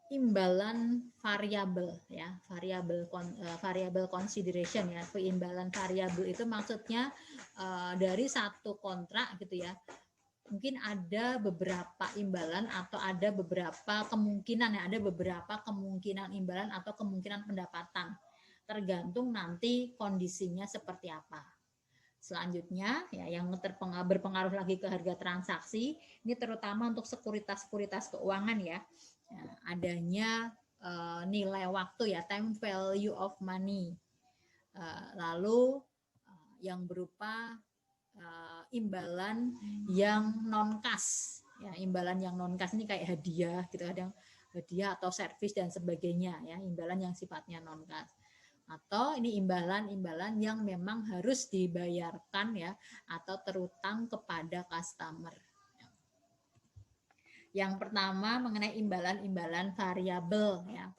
imbalan variabel ya, variabel consideration ya. Imbalan variabel itu maksudnya dari satu kontrak gitu ya, mungkin ada beberapa imbalan atau ada beberapa kemungkinan imbalan atau kemungkinan pendapatan, tergantung nanti kondisinya seperti apa. Selanjutnya ya, yang berpengaruh lagi ke harga transaksi ini terutama untuk sekuritas keuangan ya. Adanya nilai waktu ya, time value of money, lalu yang berupa imbalan yang non kas ya. Imbalan yang non kas ini kayak hadiah gitu, hadiah atau servis dan sebagainya ya, imbalan yang sifatnya non kas. Atau ini imbalan-imbalan yang memang harus dibayarkan ya atau terutang kepada customer. Yang pertama mengenai imbalan-imbalan variabel ya.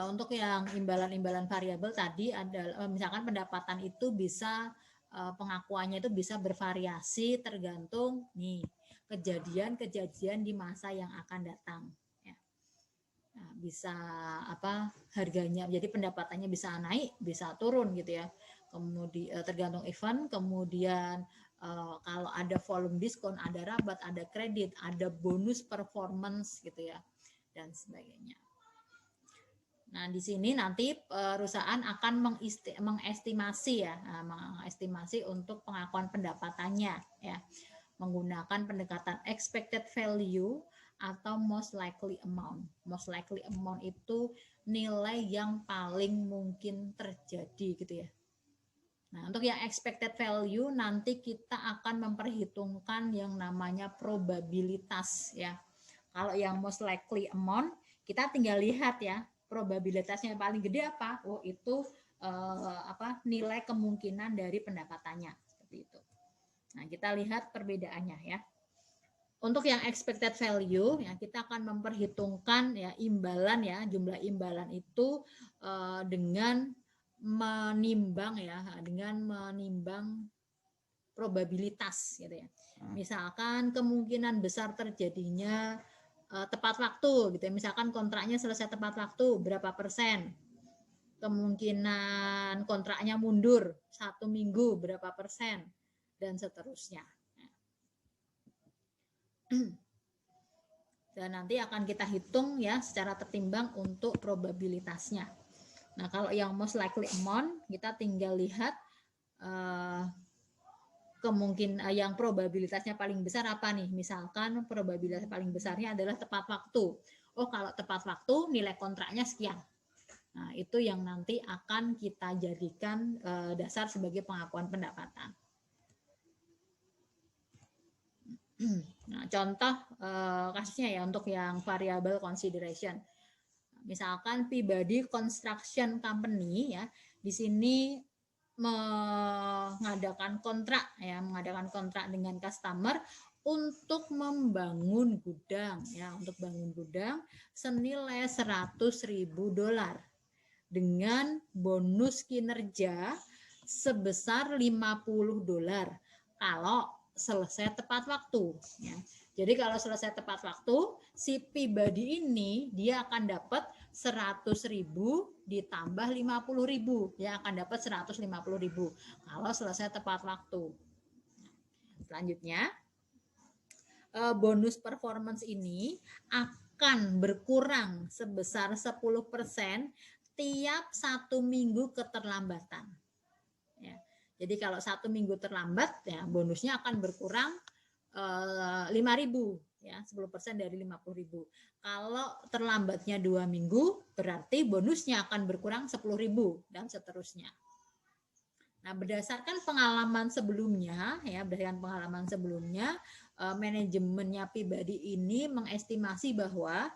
Untuk yang imbalan-imbalan variabel tadi adalah misalkan pendapatan itu bisa pengakuannya itu bisa bervariasi tergantung nih kejadian-kejadian di masa yang akan datang. Nah, bisa harganya, jadi pendapatannya bisa naik, bisa turun gitu ya. Kemudian tergantung event, kemudian kalau ada volume diskon, ada rabat, ada kredit, ada bonus performance gitu ya, dan sebagainya. Nah, di sini nanti perusahaan akan mengestimasi ya, mengestimasi untuk pengakuan pendapatannya ya, menggunakan pendekatan expected value atau most likely amount. Most likely amount itu nilai yang paling mungkin terjadi gitu ya. Nah, untuk yang expected value nanti kita akan memperhitungkan yang namanya probabilitas ya. Kalau yang most likely amount kita tinggal lihat ya, probabilitasnya yang paling gede apa? Oh, itu nilai kemungkinan dari pendapatannya seperti itu. Nah, kita lihat perbedaannya ya. Untuk yang expected value ya kita akan memperhitungkan ya imbalan ya, jumlah imbalan itu dengan menimbang probabilitas gitu ya. Misalkan kemungkinan besar terjadinya tepat waktu gitu ya. Misalkan kontraknya selesai tepat waktu berapa persen? Kemungkinan kontraknya mundur 1 minggu berapa persen? Dan seterusnya. Dan nanti akan kita hitung ya secara tertimbang untuk probabilitasnya. Nah, kalau yang most likely amount kita tinggal lihat kemungkinan yang probabilitasnya paling besar apa nih? Misalkan probabilitas paling besarnya adalah tepat waktu. Oh, kalau tepat waktu nilai kontraknya sekian. Nah, itu yang nanti akan kita jadikan dasar sebagai pengakuan pendapatan. Nah, contoh kasusnya ya untuk yang variable consideration. Misalkan Peabody Construction Company ya, di sini mengadakan kontrak dengan customer untuk membangun gudang ya, untuk bangun gudang senilai $100.000 dengan bonus kinerja sebesar $50 kalau selesai tepat waktu ya. Jadi kalau selesai tepat waktu si Peabody ini dia akan dapat 100.000 ditambah 50.000 ya, akan dapat 150.000 kalau selesai tepat waktu. Selanjutnya bonus performance ini akan berkurang sebesar 10% tiap 1 minggu keterlambatan. Ya. Jadi kalau 1 minggu terlambat ya bonusnya akan berkurang 5.000 ya, 10% dari 50.000. Kalau terlambatnya 2 minggu berarti bonusnya akan berkurang 10.000 dan seterusnya. Nah, berdasarkan pengalaman sebelumnya manajemennya Peabody ini mengestimasi bahwa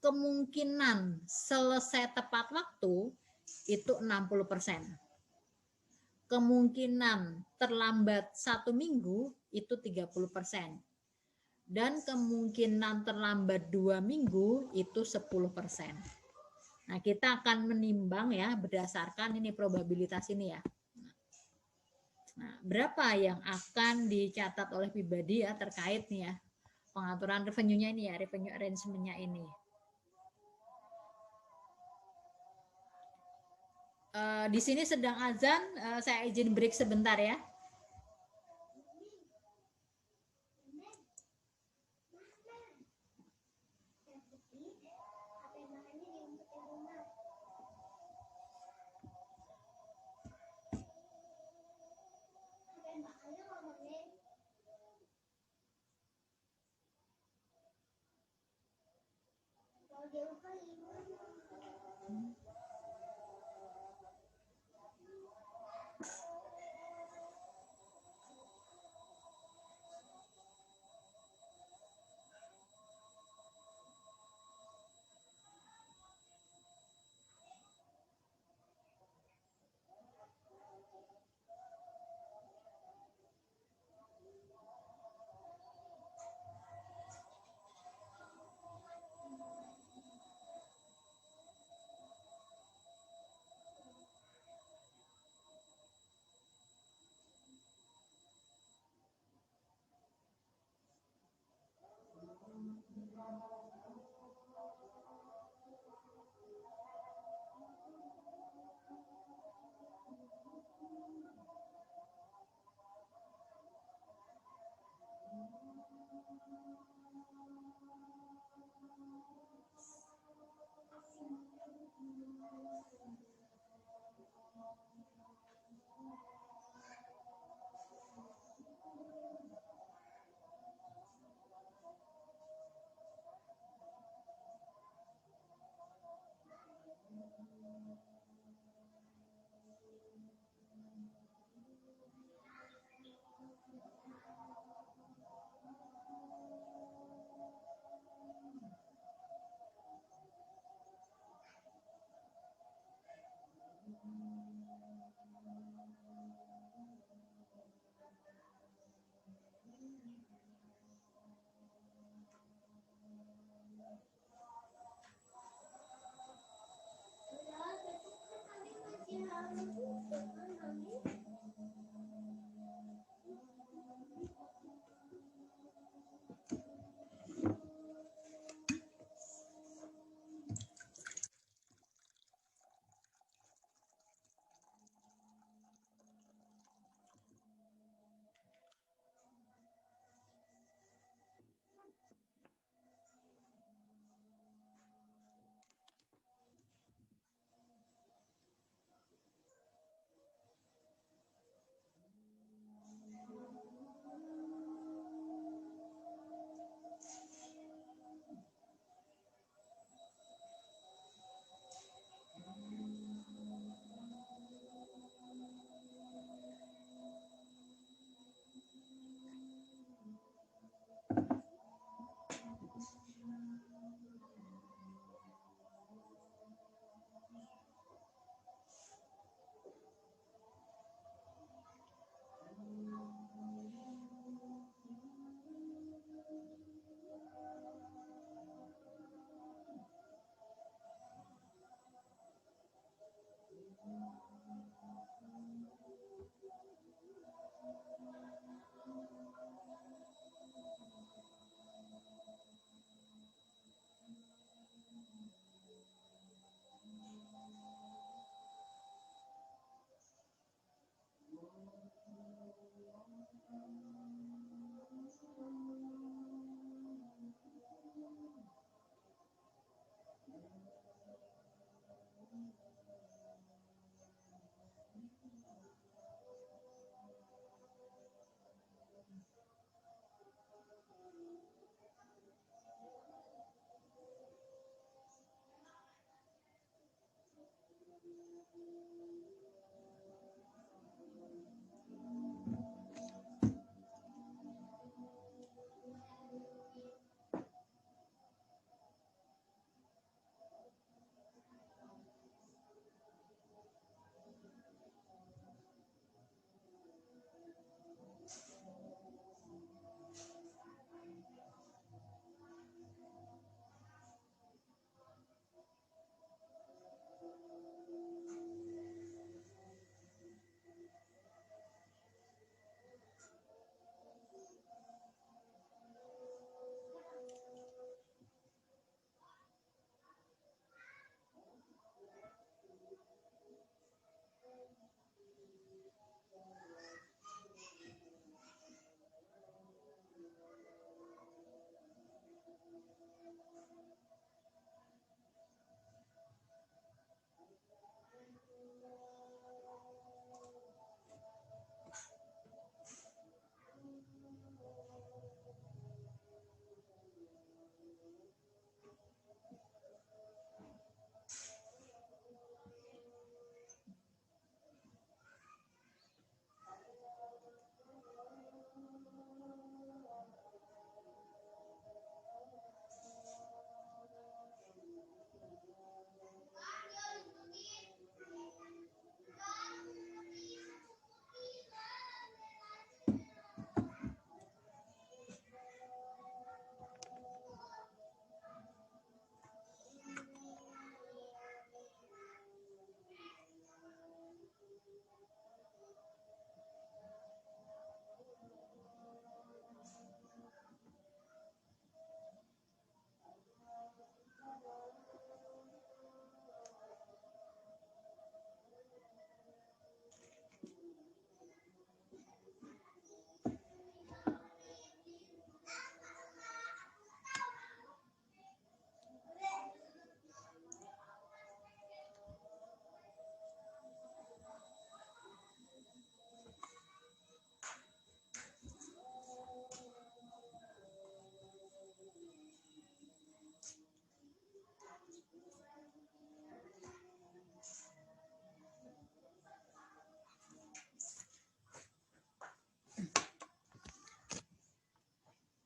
kemungkinan selesai tepat waktu itu 60%. Kemungkinan terlambat 1 minggu itu 30%. Dan kemungkinan terlambat 2 minggu itu 10%. Nah, kita akan menimbang ya berdasarkan ini probabilitas ini ya. Nah, berapa yang akan dicatat oleh Peabody ya terkait nih ya pengaturan revenue-nya ini ya, revenue arrangement-nya ini. Di sini sedang azan, saya izin break sebentar ya.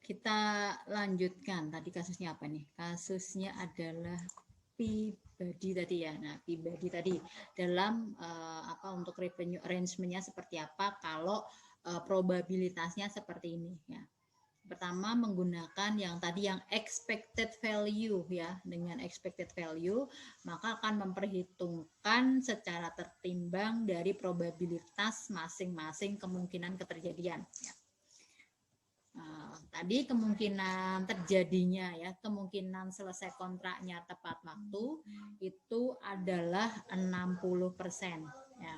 Kita lanjutkan. Tadi kasusnya apa nih? Kasusnya adalah Peabody tadi ya. Nah, Peabody tadi dalam apa untuk revenue arrangement-nya seperti apa kalau probabilitasnya seperti ini ya. Pertama menggunakan yang tadi yang expected value ya. Dengan expected value maka akan memperhitungkan secara tertimbang dari probabilitas masing-masing kemungkinan keterjadian ya. Tadi kemungkinan terjadinya ya, kemungkinan selesai kontraknya tepat waktu itu adalah 60% ya.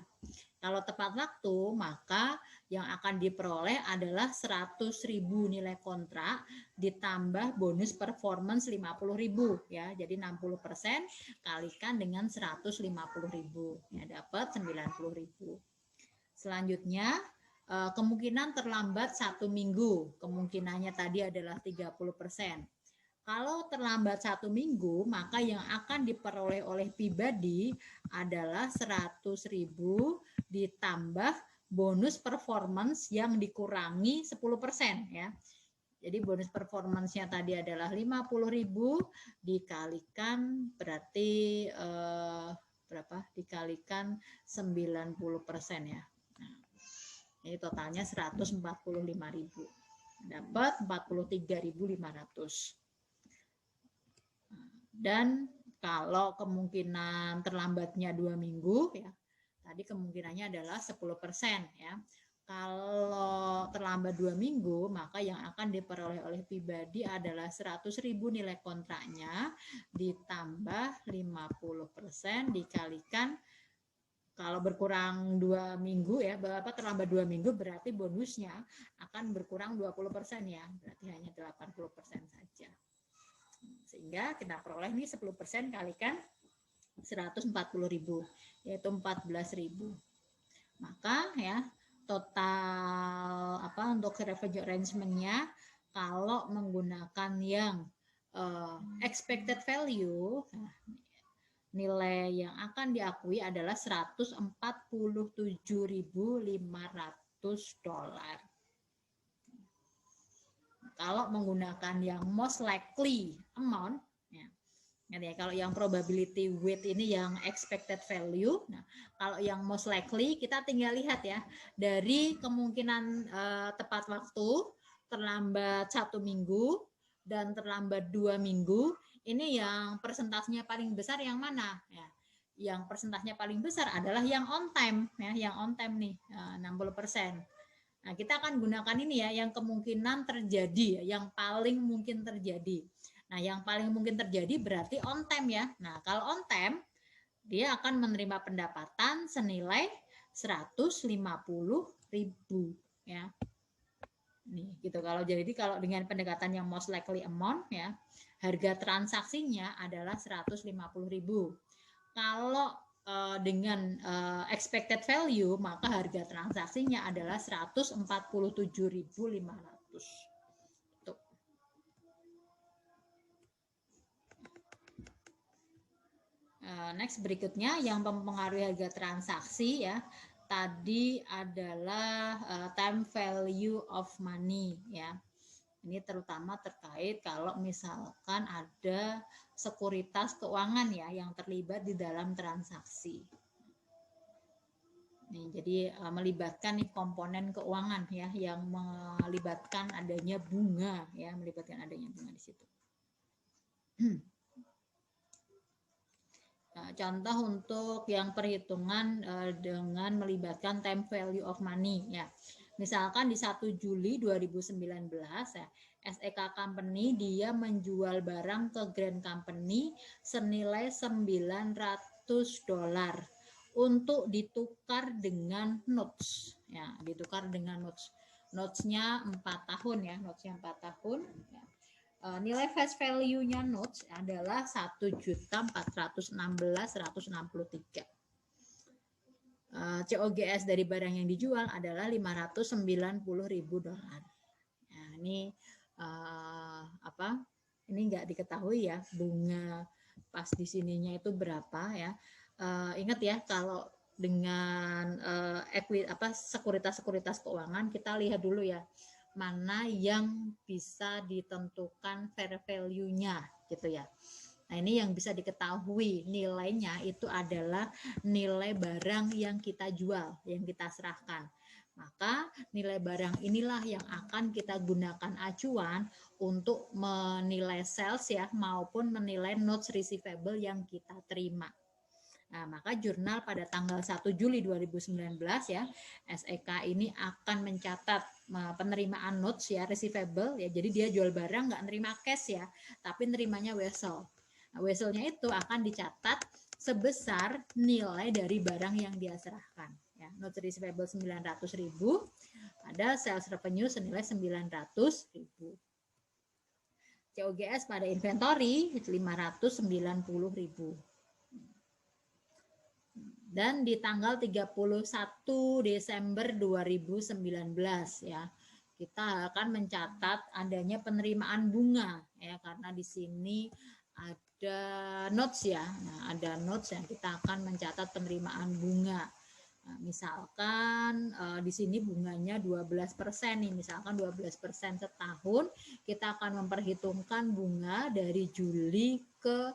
Kalau tepat waktu maka yang akan diperoleh adalah 100.000 nilai kontrak ditambah bonus performance 50.000 ya. Jadi 60% kalikan dengan 150.000 ya, dapat 90.000. Selanjutnya kemungkinan terlambat 1 minggu, kemungkinannya tadi adalah 30%. Kalau terlambat 1 minggu, maka yang akan diperoleh oleh Peabody adalah 100.000 ditambah bonus performance yang dikurangi 10% ya. Jadi bonus performance-nya tadi adalah 50.000 dikalikan berarti berapa? Dikalikan 90% ya. Ini totalnya 145.000. Dapat 43.500. Dan kalau kemungkinan terlambatnya 2 minggu ya. Tadi kemungkinannya adalah 10% ya. Kalau terlambat 2 minggu, maka yang akan diperoleh oleh Peabody adalah 100.000 nilai kontraknya ditambah 50% dikalikan kalau berkurang 2 minggu ya, Bapak terlambat 2 minggu berarti bonusnya akan berkurang 20% ya, berarti hanya 80% saja. Sehingga kita peroleh ini 10% kalikan 140.000 yaitu 14.000. Maka ya total apa untuk revenue arrangement-nya kalau menggunakan yang expected value nilai yang akan diakui adalah 147.500 dolar. Kalau menggunakan yang most likely amount, ya, kalau yang probability weight ini yang expected value. Nah, kalau yang most likely kita tinggal lihat ya, dari kemungkinan tepat waktu, terlambat 1 minggu dan terlambat 2 minggu, ini yang persentasenya paling besar yang mana? Ya, yang persentasenya paling besar adalah yang on time, ya, yang on time nih 60%. Nah, kita akan gunakan ini ya, yang kemungkinan terjadi, yang paling mungkin terjadi. Nah, yang paling mungkin terjadi berarti on time ya. Nah, kalau on time, dia akan menerima pendapatan senilai 150.000 ya. Nih, gitu. Kalau dengan pendekatan yang most likely amount ya, harga transaksinya adalah 150.000. Kalau dengan expected value, maka harga transaksinya adalah 147.500. Next berikutnya yang mempengaruhi harga transaksi ya, tadi adalah time value of money ya. Ini terutama terkait kalau misalkan ada sekuritas keuangan ya yang terlibat di dalam transaksi. Nih, jadi melibatkan nih komponen keuangan ya, yang melibatkan adanya bunga ya, melibatkan adanya bunga di situ. Contoh untuk yang perhitungan dengan melibatkan time value of money ya. Misalkan di 1 Juli 2019 ya, SEK Company dia menjual barang ke Grand Company senilai 900 dolar untuk ditukar dengan notes ya, ditukar dengan notes. Notes-nya 4 tahun ya, notes-nya 4 tahun ya. Nilai face value-nya notes adalah 1.416.163. COGS dari barang yang dijual adalah 590.000 dolar. Nah, ini ini nggak diketahui ya bunga pas di sininya itu berapa ya. Ingat ya, kalau dengan sekuritas keuangan kita lihat dulu ya, mana yang bisa ditentukan fair value-nya gitu ya. Nah, ini yang bisa diketahui nilainya itu adalah nilai barang yang kita jual, yang kita serahkan. Maka nilai barang inilah yang akan kita gunakan acuan untuk menilai sales ya, maupun menilai notes receivable yang kita terima. Nah, maka jurnal pada tanggal 1 Juli 2019 ya, SEK ini akan mencatat penerimaan notes ya, receivable ya. Jadi dia jual barang nggak nerima cash ya, tapi nerimanya wesel. Nah, weselnya itu akan dicatat sebesar nilai dari barang yang dia serahkan ya. Notes receivable 900.000, ada sales revenue senilai 900.000. COGS pada inventory 590.000. Dan di tanggal 31 Desember 2019 ya, kita akan mencatat adanya penerimaan bunga ya, karena di sini ada notes ya. Nah, ada notes yang kita akan mencatat penerimaan bunga. Nah, misalkan di sini bunganya 12% nih, misalkan 12% setahun, kita akan memperhitungkan bunga dari Juli ke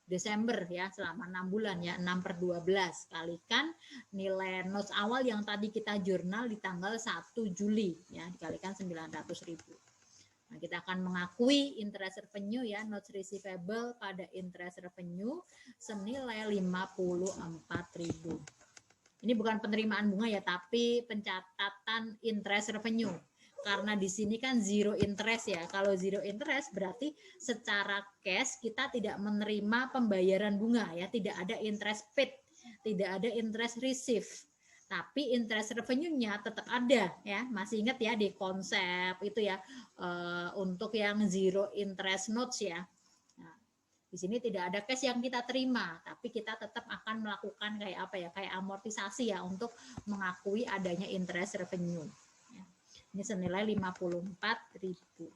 Desember ya, selama 6 bulan ya, 6/12 kalikan nilai notes awal yang tadi kita jurnal di tanggal 1 Juli ya, dikalikan 900.000. Nah, kita akan mengakui interest revenue ya, notes receivable pada interest revenue senilai 54.000. Ini bukan penerimaan bunga ya, tapi pencatatan interest revenue. Karena di sini kan zero interest ya. Kalau zero interest berarti secara cash kita tidak menerima pembayaran bunga ya, tidak ada interest paid, tidak ada interest receive. Tapi interest revenue-nya tetap ada ya. Masih ingat ya di konsep itu ya, untuk yang zero interest notes ya. Nah, di sini tidak ada cash yang kita terima, tapi kita tetap akan melakukan kayak apa ya, kayak amortisasi ya, untuk mengakui adanya interest revenue. Ini senilai 54.000.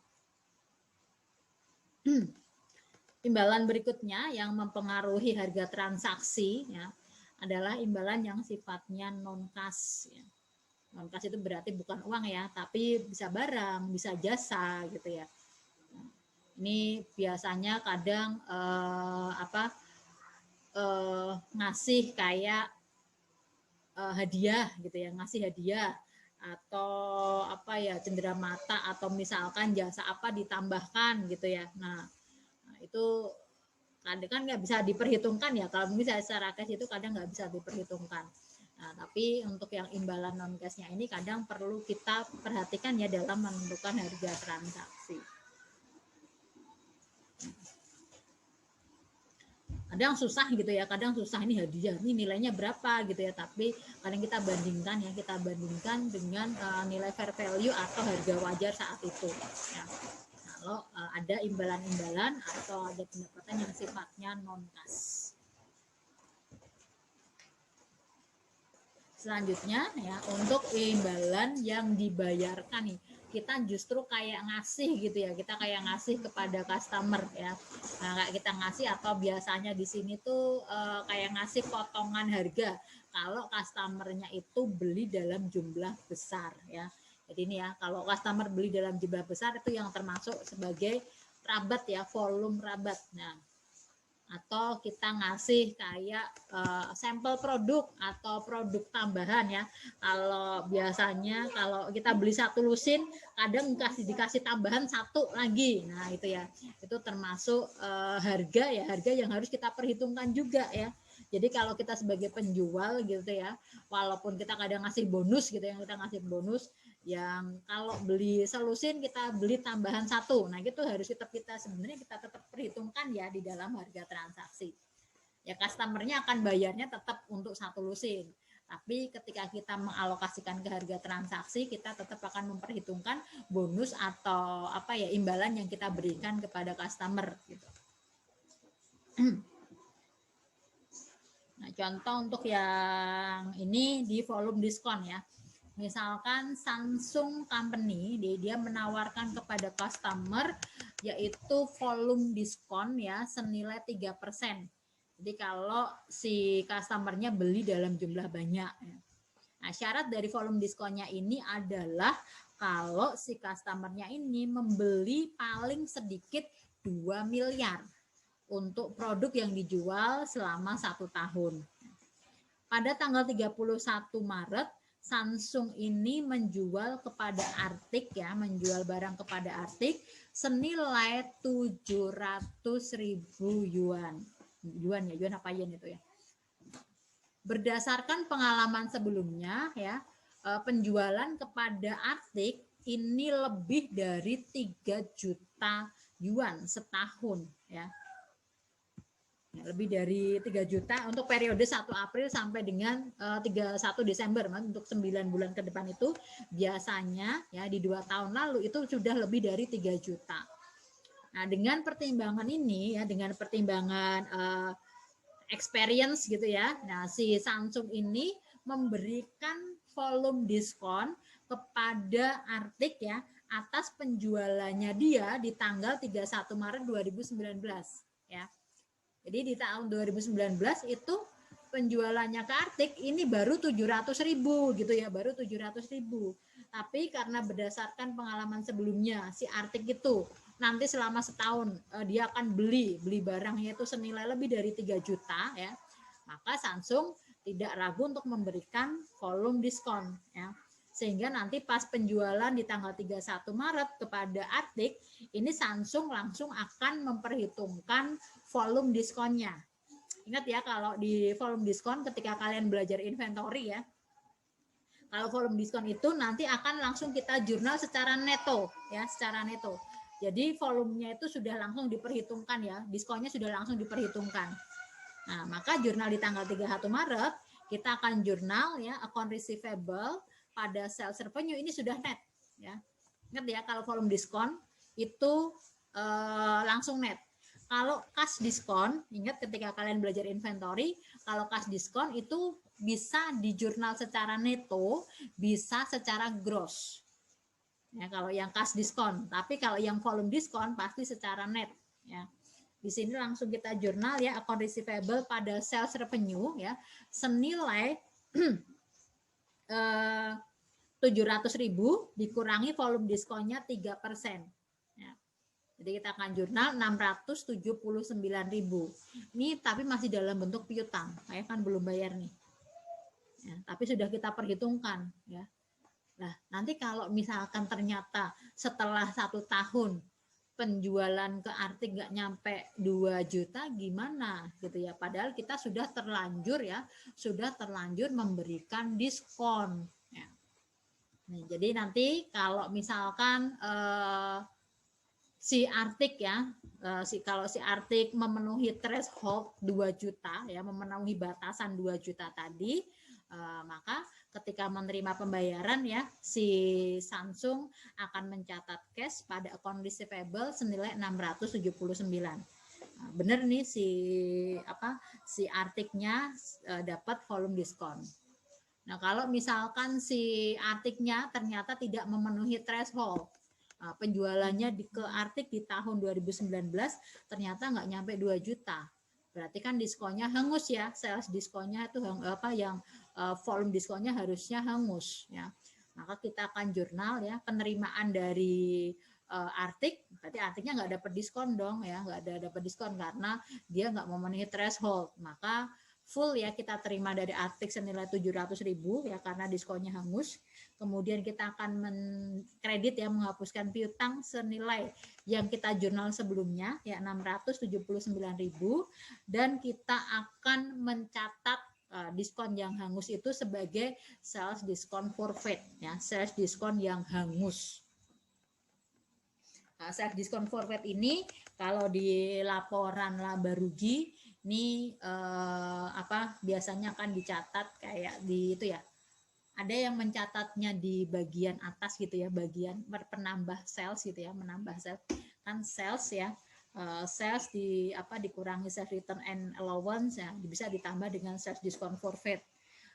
imbalan berikutnya yang mempengaruhi harga transaksi ya adalah imbalan yang sifatnya non kas. Ya. Non kas itu berarti bukan uang ya, tapi bisa barang, bisa jasa gitu ya. Ini biasanya kadang ngasih kayak hadiah gitu ya, ngasih hadiah atau apa ya cenderamata atau misalkan jasa apa ditambahkan gitu ya. Nah itu kadang kan nggak bisa diperhitungkan ya, kalau misalnya secara cash itu kadang nggak bisa diperhitungkan. Nah, tapi untuk yang imbalan non cashnya ini kadang perlu kita perhatikan ya dalam menentukan harga transaksi. Kadang susah gitu ya, kadang susah ini hadiah, ini nilainya berapa gitu ya, tapi kadang kita bandingkan dengan nilai fair value atau harga wajar saat itu. Ya. Kalau ada imbalan-imbalan atau ada pendapatan yang sifatnya non kas. Selanjutnya ya untuk imbalan yang dibayarkan nih, kita justru kayak ngasih gitu ya, kita kayak ngasih kepada customer ya. Nah, kayak kita ngasih atau biasanya di sini tuh kayak ngasih potongan harga kalau customernya itu beli dalam jumlah besar ya. Jadi ini ya, kalau customer beli dalam jumlah besar itu yang termasuk sebagai rabat ya, volume rabat. Nah, atau kita ngasih kayak sampel produk atau produk tambahan ya. Kalau biasanya kalau kita beli satu lusin, kadang dikasih tambahan satu lagi. Nah itu ya, itu termasuk harga yang harus kita perhitungkan juga ya. Jadi kalau kita sebagai penjual gitu ya, walaupun kita kadang ngasih bonus gitu, yang kita ngasih bonus yang kalau beli selusin kita beli tambahan satu, nah itu harus kita sebenarnya kita tetap perhitungkan ya di dalam harga transaksi. Ya customernya akan bayarnya tetap untuk satu lusin, tapi ketika kita mengalokasikan ke harga transaksi kita tetap akan memperhitungkan bonus atau apa ya imbalan yang kita berikan kepada customer gitu. Nah contoh untuk yang ini di volume diskon ya. Misalkan Samsung Company dia menawarkan kepada customer yaitu volume diskon ya senilai 3%. Jadi kalau si customernya beli dalam jumlah banyak. Nah, syarat dari volume diskonnya ini adalah kalau si customernya ini membeli paling sedikit 2 miliar untuk produk yang dijual selama 1 tahun. Pada tanggal 31 Maret Samsung ini menjual kepada Arctic ya, menjual barang kepada Arctic senilai 700.000 yuan. Yuan apa yen itu ya. Berdasarkan pengalaman sebelumnya ya, penjualan kepada Arctic ini lebih dari 3 juta yuan setahun ya. Lebih dari 3 juta untuk periode 1 April sampai dengan 31 Desember untuk 9 bulan ke depan itu biasanya ya di 2 tahun lalu itu sudah lebih dari 3 juta. Nah, dengan pertimbangan ini ya, dengan pertimbangan experience gitu ya. Nah, si Samsung ini memberikan volume diskon kepada Arctic ya atas penjualannya dia di tanggal 31 Maret 2019 ya. Jadi di tahun 2019 itu penjualannya ke Arctic ini baru 700.000 gitu ya, baru 700.000. Tapi karena berdasarkan pengalaman sebelumnya si Arctic itu nanti selama setahun dia akan beli barangnya itu senilai lebih dari 3 juta ya. Maka Samsung tidak ragu untuk memberikan volume diskon ya. Sehingga nanti pas penjualan di tanggal 31 Maret kepada Arctic, ini Samsung langsung akan memperhitungkan volume diskonnya. Ingat ya, kalau di volume diskon ketika kalian belajar inventory ya, kalau volume diskon itu nanti akan langsung kita jurnal secara neto ya, secara neto. Jadi volumenya itu sudah langsung diperhitungkan ya, diskonnya sudah langsung diperhitungkan. Nah, maka jurnal di tanggal 31 Maret kita akan jurnal ya account receivable pada sales revenue ini sudah net ya. Ingat ya, kalau volume diskon itu langsung net. Kalau cash diskon, ingat ketika kalian belajar inventory, kalau cash diskon itu bisa di jurnal secara neto, bisa secara gross. Ya, kalau yang cash diskon, tapi kalau yang volume diskon pasti secara net ya. Di sini langsung kita jurnal ya, account receivable pada sales revenue ya senilai 700.000 dikurangi volume diskonnya 3%. Ya. Jadi kita akan jurnal 679.000. Ini tapi masih dalam bentuk piutang, saya kan belum bayar nih. Ya, tapi sudah kita perhitungkan ya. Nah, nanti kalau misalkan ternyata setelah 1 tahun penjualan ke Artik nggak nyampe 2 juta gimana gitu ya. Padahal kita sudah terlanjur memberikan diskon. Ya. Nah, jadi nanti kalau misalkan si Artik ya, kalau si Artik memenuhi threshold 2 juta ya, memenuhi batasan 2 juta tadi, maka ketika menerima pembayaran ya, si Samsung akan mencatat cash pada account receivable senilai 679. Nah, bener nih si Artiknya dapat volume diskon. Nah, kalau misalkan si Artiknya ternyata tidak memenuhi threshold, penjualannya ke Artik di tahun 2019 ternyata nggak nyampe 2 juta. Berarti kan diskonnya hangus ya, sales diskonnya itu yang volume diskonnya harusnya hangus ya. Maka kita akan jurnal ya penerimaan dari Artik, berarti Artiknya nggak dapat diskon dong ya, nggak ada dapat diskon karena dia nggak memenuhi threshold. Maka full ya kita terima dari Artik senilai 700.000 ya karena diskonnya hangus. Kemudian kita akan mengkredit ya, menghapuskan piutang senilai yang kita jurnal sebelumnya ya 679.000, dan kita akan mencatat diskon yang hangus itu sebagai sales diskon forfeit ya, sales diskon yang hangus. Sales diskon forfeit ini kalau di laporan laba rugi ini biasanya akan dicatat kayak di itu ya. Ada yang mencatatnya di bagian atas gitu ya, bagian penambah sales gitu ya, menambah sales kan sales ya, sales dikurangi sales return and allowance ya, bisa ditambah dengan sales discount forfeit.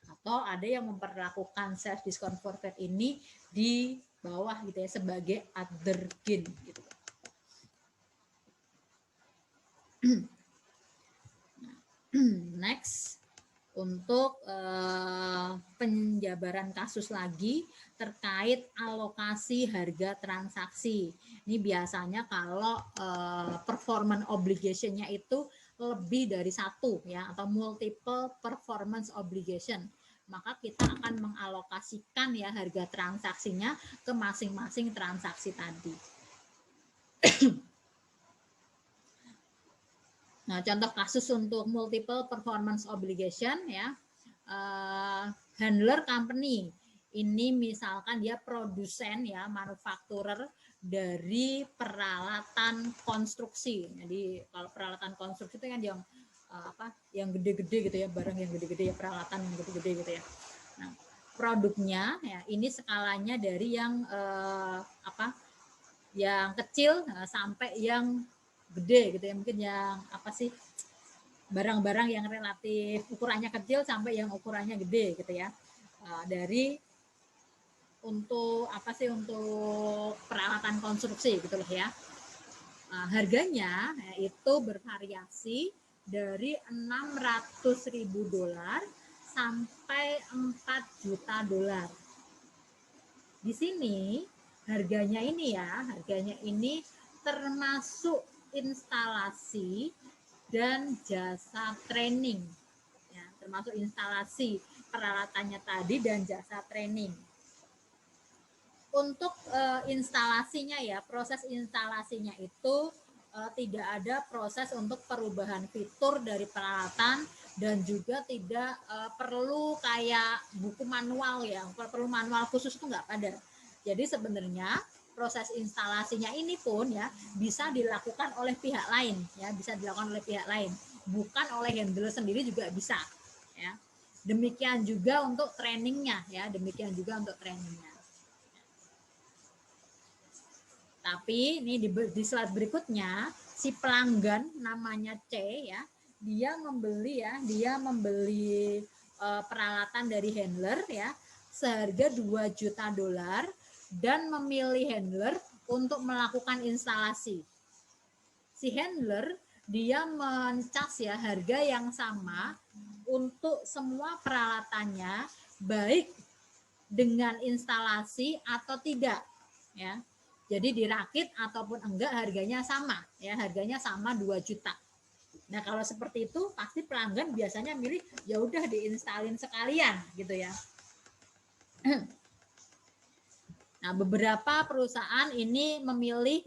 Atau ada yang memperlakukan sales discount forfeit ini di bawah gitu ya sebagai other gain gitu. Next, untuk penjabaran kasus lagi terkait alokasi harga transaksi. Ini biasanya kalau performance obligation-nya itu lebih dari 1 ya, atau multiple performance obligation, maka kita akan mengalokasikan ya harga transaksinya ke masing-masing transaksi tadi. Nah, contoh kasus untuk multiple performance obligation ya, handler company ini misalkan dia produsen ya, manufakturer dari peralatan konstruksi. Jadi kalau peralatan konstruksi itu kan yang gede-gede gitu ya, barang yang gede-gede ya, peralatan yang gede-gede gitu ya. Nah, produknya ya ini skalanya dari yang yang kecil sampai yang gede gitu ya, mungkin yang barang-barang yang relatif ukurannya kecil sampai yang ukurannya gede gitu ya, dari untuk peralatan konstruksi gitu loh ya. Harganya itu bervariasi dari $600.000 sampai $4 juta. Di sini harganya ini termasuk instalasi dan jasa training ya, termasuk instalasi peralatannya tadi dan jasa training. Untuk instalasinya ya, proses instalasinya itu tidak ada proses untuk perubahan fitur dari peralatan, dan juga tidak perlu kayak buku manual ya, perlu manual khusus itu nggak ada. Jadi sebenarnya proses instalasinya ini pun ya bisa dilakukan oleh pihak lain ya, bukan oleh handler sendiri juga bisa ya. Demikian juga untuk trainingnya. Tapi ini di slide berikutnya si pelanggan namanya C ya, dia membeli peralatan dari handler ya seharga $2 juta dan memilih handler untuk melakukan instalasi. Si handler dia mencas ya harga yang sama untuk semua peralatannya, baik dengan instalasi atau tidak ya. Jadi dirakit ataupun enggak harganya sama ya, harganya sama 2 juta. Nah, kalau seperti itu pasti pelanggan biasanya milih ya udah diinstalin sekalian gitu ya. Nah, beberapa perusahaan ini memilih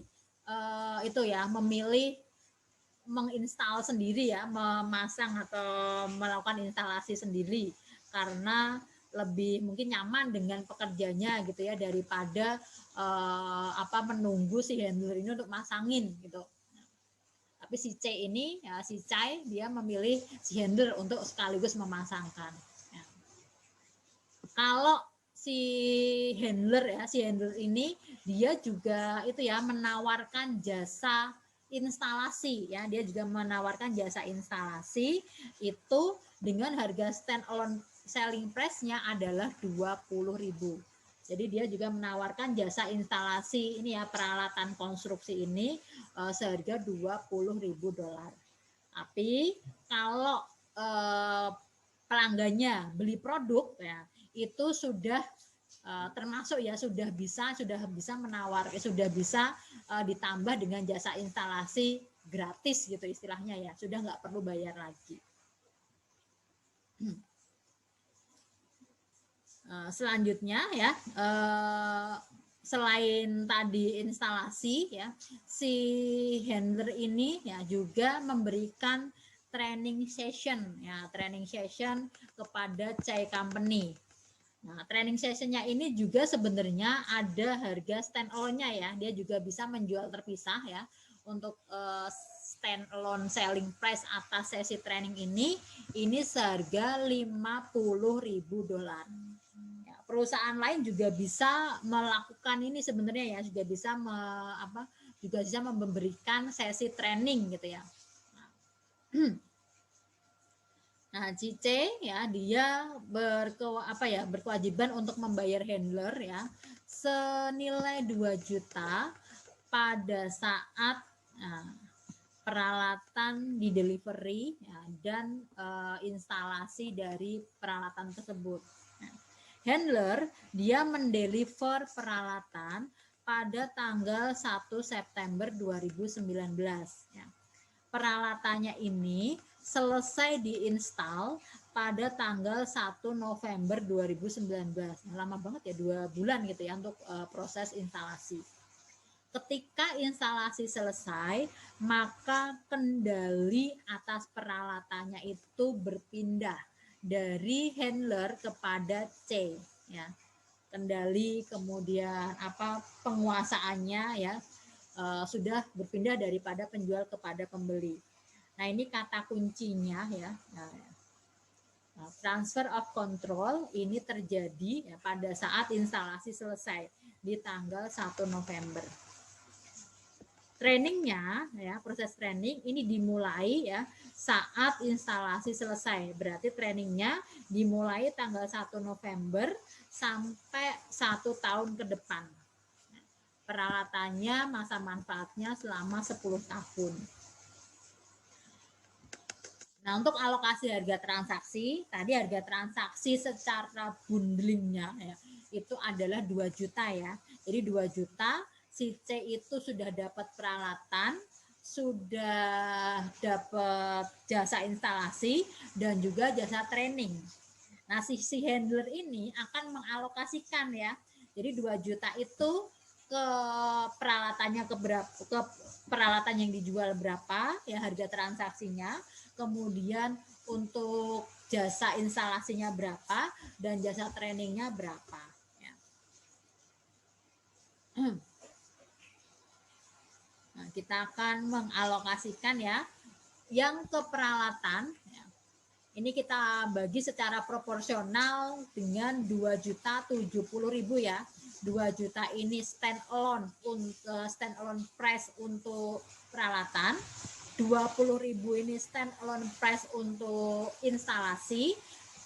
itu ya, memilih menginstal sendiri ya, memasang atau melakukan instalasi sendiri karena lebih mungkin nyaman dengan pekerjanya gitu ya, daripada menunggu si handler ini untuk masangin gitu. Tapi si C ini ya, si Cai dia memilih si handler untuk sekaligus memasangkan ya. Kalau si handler ini dia juga itu ya menawarkan jasa instalasi ya, dia juga menawarkan jasa instalasi itu dengan harga stand alone selling price-nya adalah 20.000. Jadi dia juga menawarkan jasa instalasi ini ya, peralatan konstruksi ini seharga $20.000. Tapi kalau pelanggannya beli produk ya, itu sudah termasuk ya, sudah bisa ditambah dengan jasa instalasi gratis gitu istilahnya ya, sudah nggak perlu bayar lagi. Selanjutnya ya, selain tadi instalasi ya, si handler ini ya juga memberikan training session kepada Cai Company. Nah, training sessionnya ini juga sebenarnya ada harga stand alone-nya ya, dia juga bisa menjual terpisah ya. Untuk stand alone selling price atas sesi training ini seharga $50.000. Ya, perusahaan lain juga bisa melakukan ini sebenarnya ya, juga bisa memberikan sesi training gitu ya. Nah, Cice ya, dia berkewajiban untuk membayar handler ya senilai 2 juta pada saat peralatan di delivery ya, dan instalasi dari peralatan tersebut. Nah, handler dia mendeliver peralatan pada tanggal 1 September 2019 ya. Peralatannya ini selesai diinstal pada tanggal 1 November 2019. Lama banget ya, 2 bulan gitu ya untuk proses instalasi. Ketika instalasi selesai, maka kendali atas peralatannya itu berpindah dari handler kepada C ya. Kendali kemudian penguasaannya ya sudah berpindah daripada penjual kepada pembeli. Nah, ini kata kuncinya ya. Nah, transfer of control ini terjadi ya, pada saat instalasi selesai di tanggal 1 November. Trainingnya ya, proses training ini dimulai ya saat instalasi selesai. Berarti trainingnya dimulai tanggal 1 November sampai 1 tahun ke depan. Peralatannya masa manfaatnya selama 10 tahun. Nah, untuk alokasi harga transaksi, tadi harga transaksi secara bundlingnya ya, itu adalah 2 juta ya. Jadi 2 juta, si C itu sudah dapat peralatan, sudah dapat jasa instalasi, dan juga jasa training. Nah, si handler ini akan mengalokasikan ya. Jadi 2 juta itu ke peralatannya ke peralatan yang dijual berapa ya, harga transaksinya, kemudian untuk jasa instalasinya berapa dan jasa trainingnya berapa ya. Nah, kita akan mengalokasikan ya yang ke peralatan ya. Ini kita bagi secara proporsional dengan 2.070.000 ya. 2 juta ini stand alone price untuk peralatan, 20.000 ini stand alone price untuk instalasi,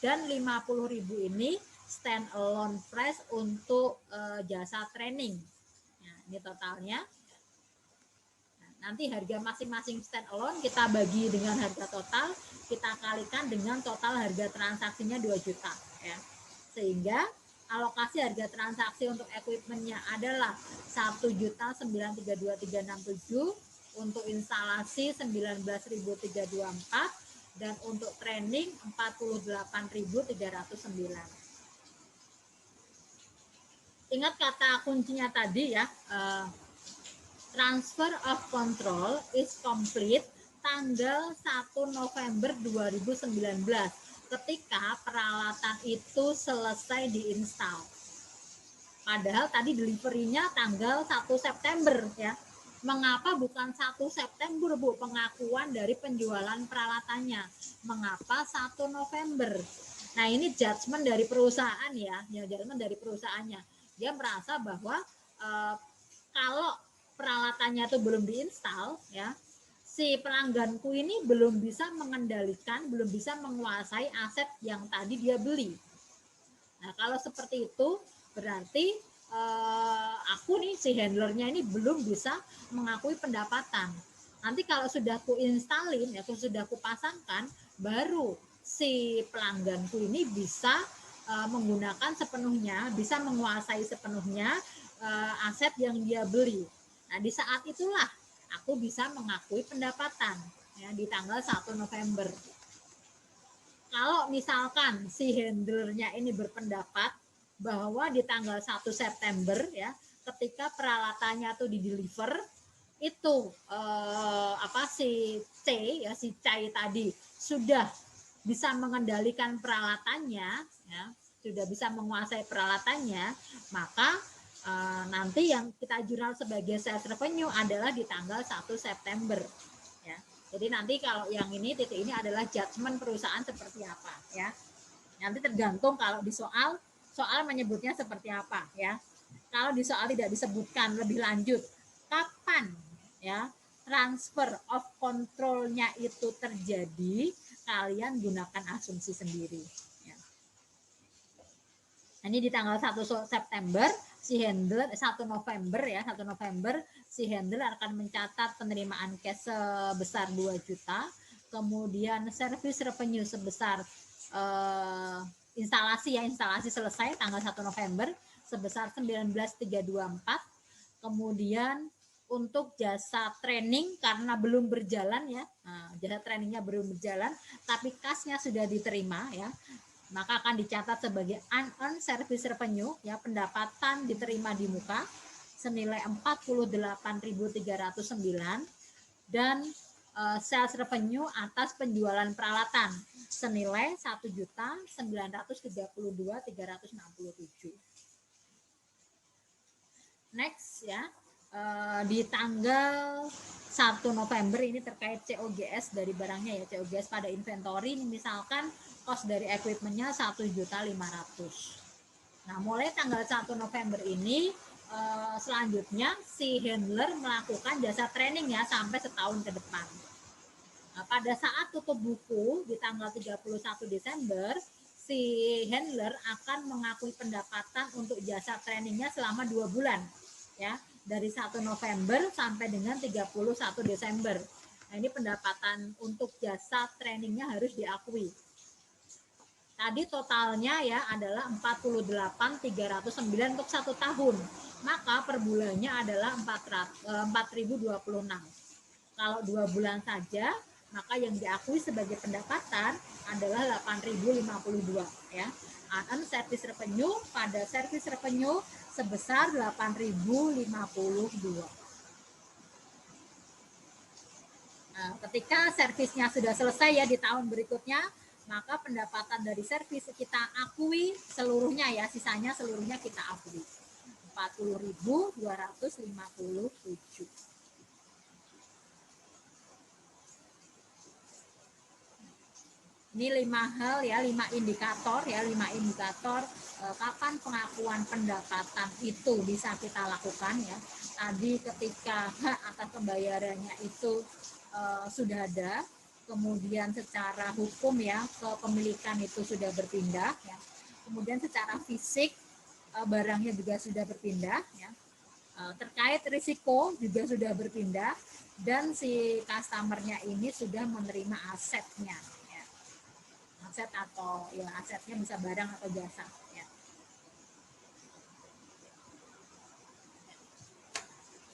dan 50.000 ini stand alone price untuk jasa training. Nah, ini totalnya. Nah, Nanti harga masing-masing stand alone kita bagi dengan harga total, kita kalikan dengan total harga transaksinya 2 juta ya. Sehingga alokasi harga transaksi untuk equipmentnya adalah 1.932.367, untuk instalasi 19.324, dan untuk training 48.309. Ingat kata kuncinya tadi ya, transfer of control is complete tanggal 1 November 2019 ketika peralatan itu selesai diinstal. Padahal tadi delivery-nya tanggal 1 September ya. Mengapa bukan 1 September Bu pengakuan dari penjualan peralatannya? Mengapa 1 November? Nah, ini judgement dari perusahaan ya, judgement dari perusahaannya. Dia merasa bahwa kalau peralatannya itu belum diinstal ya, si pelangganku ini belum bisa mengendalikan, belum bisa menguasai aset yang tadi dia beli. Nah, kalau seperti itu berarti aku nih si handlernya ini belum bisa mengakui pendapatan. Nanti kalau sudah ku instalin ya, sudah ku pasangkan, baru si pelangganku ini bisa menggunakan sepenuhnya, bisa menguasai sepenuhnya aset yang dia beli. Nah, di saat itulah aku bisa mengakui pendapatan ya, di tanggal 1 November. Kalau misalkan si handlernya ini berpendapat bahwa di tanggal 1 September ya, ketika peralatannya tuh di-deliver, itu si C ya, si Cai tadi sudah bisa mengendalikan peralatannya ya, sudah bisa menguasai peralatannya, maka nanti yang kita jurnal sebagai sales revenue adalah di tanggal 1 September ya. Jadi nanti kalau yang ini titik ini adalah judgement perusahaan seperti apa ya. Nanti tergantung kalau di soal menyebutnya seperti apa ya. Kalau di soal tidak disebutkan lebih lanjut kapan ya transfer of control-nya itu terjadi, kalian gunakan asumsi sendiri ya. Ini di tanggal 1 September si handler 1 November ya, 1 November si handler akan mencatat penerimaan cash sebesar 2 juta, kemudian service revenue sebesar instalasi selesai tanggal 1 November sebesar 19.324, kemudian untuk jasa training karena belum berjalan ya, jasa trainingnya belum berjalan tapi kasnya sudah diterima ya, maka akan dicatat sebagai unearned service revenue ya, pendapatan diterima di muka senilai 48.309, dan sales revenue atas penjualan peralatan senilai 1.932.367. Next ya, di tanggal 1 November ini terkait COGS dari barangnya ya, COGS pada inventory ini misalkan cost dari equipmentnya 1.500.000. Nah, mulai tanggal 1 November ini selanjutnya si handler melakukan jasa training ya sampai setahun ke depan. Nah, pada saat tutup buku di tanggal 31 Desember, si handler akan mengakui pendapatan untuk jasa trainingnya selama 2 bulan ya, dari 1 November sampai dengan 31 Desember. Nah, ini pendapatan untuk jasa trainingnya harus diakui. Tadi totalnya ya adalah 48.309 untuk 1 tahun. Maka per bulannya adalah 4.026. Kalau 2 bulan saja, maka yang diakui sebagai pendapatan adalah 8.052 ya. Unearned service revenue pada service revenue sebesar 8.052. Nah, ketika servisnya sudah selesai ya di tahun berikutnya, maka pendapatan dari servis kita akui seluruhnya ya, sisanya seluruhnya kita akui. 40.257. Ini 5 hal ya, 5 indikator kapan pengakuan pendapatan itu bisa kita lakukan ya. Tadi ketika hak atas pembayarannya itu sudah ada, kemudian secara hukum ya kepemilikan itu sudah berpindah ya. Kemudian secara fisik barangnya juga sudah berpindah ya. Terkait risiko juga sudah berpindah dan si customer-nya ini sudah menerima asetnya, ya. Aset atau ya asetnya bisa barang atau jasa, ya.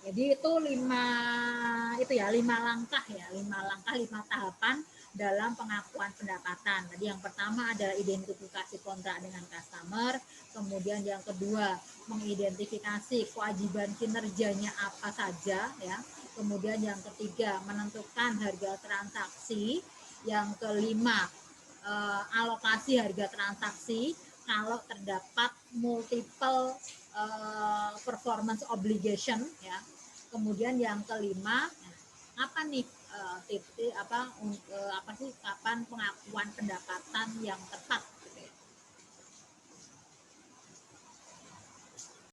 Jadi itu 5 langkah ya, 5 tahapan dalam pengakuan pendapatan. Tadi yang pertama adalah identifikasi kontrak dengan customer, kemudian yang kedua mengidentifikasi kewajiban kinerjanya apa saja ya. Kemudian yang ketiga menentukan harga transaksi, yang kelima alokasi harga transaksi kalau terdapat multiple performance obligation ya. Kemudian yang kelima, apa nih kapan pengakuan pendapatan yang tepat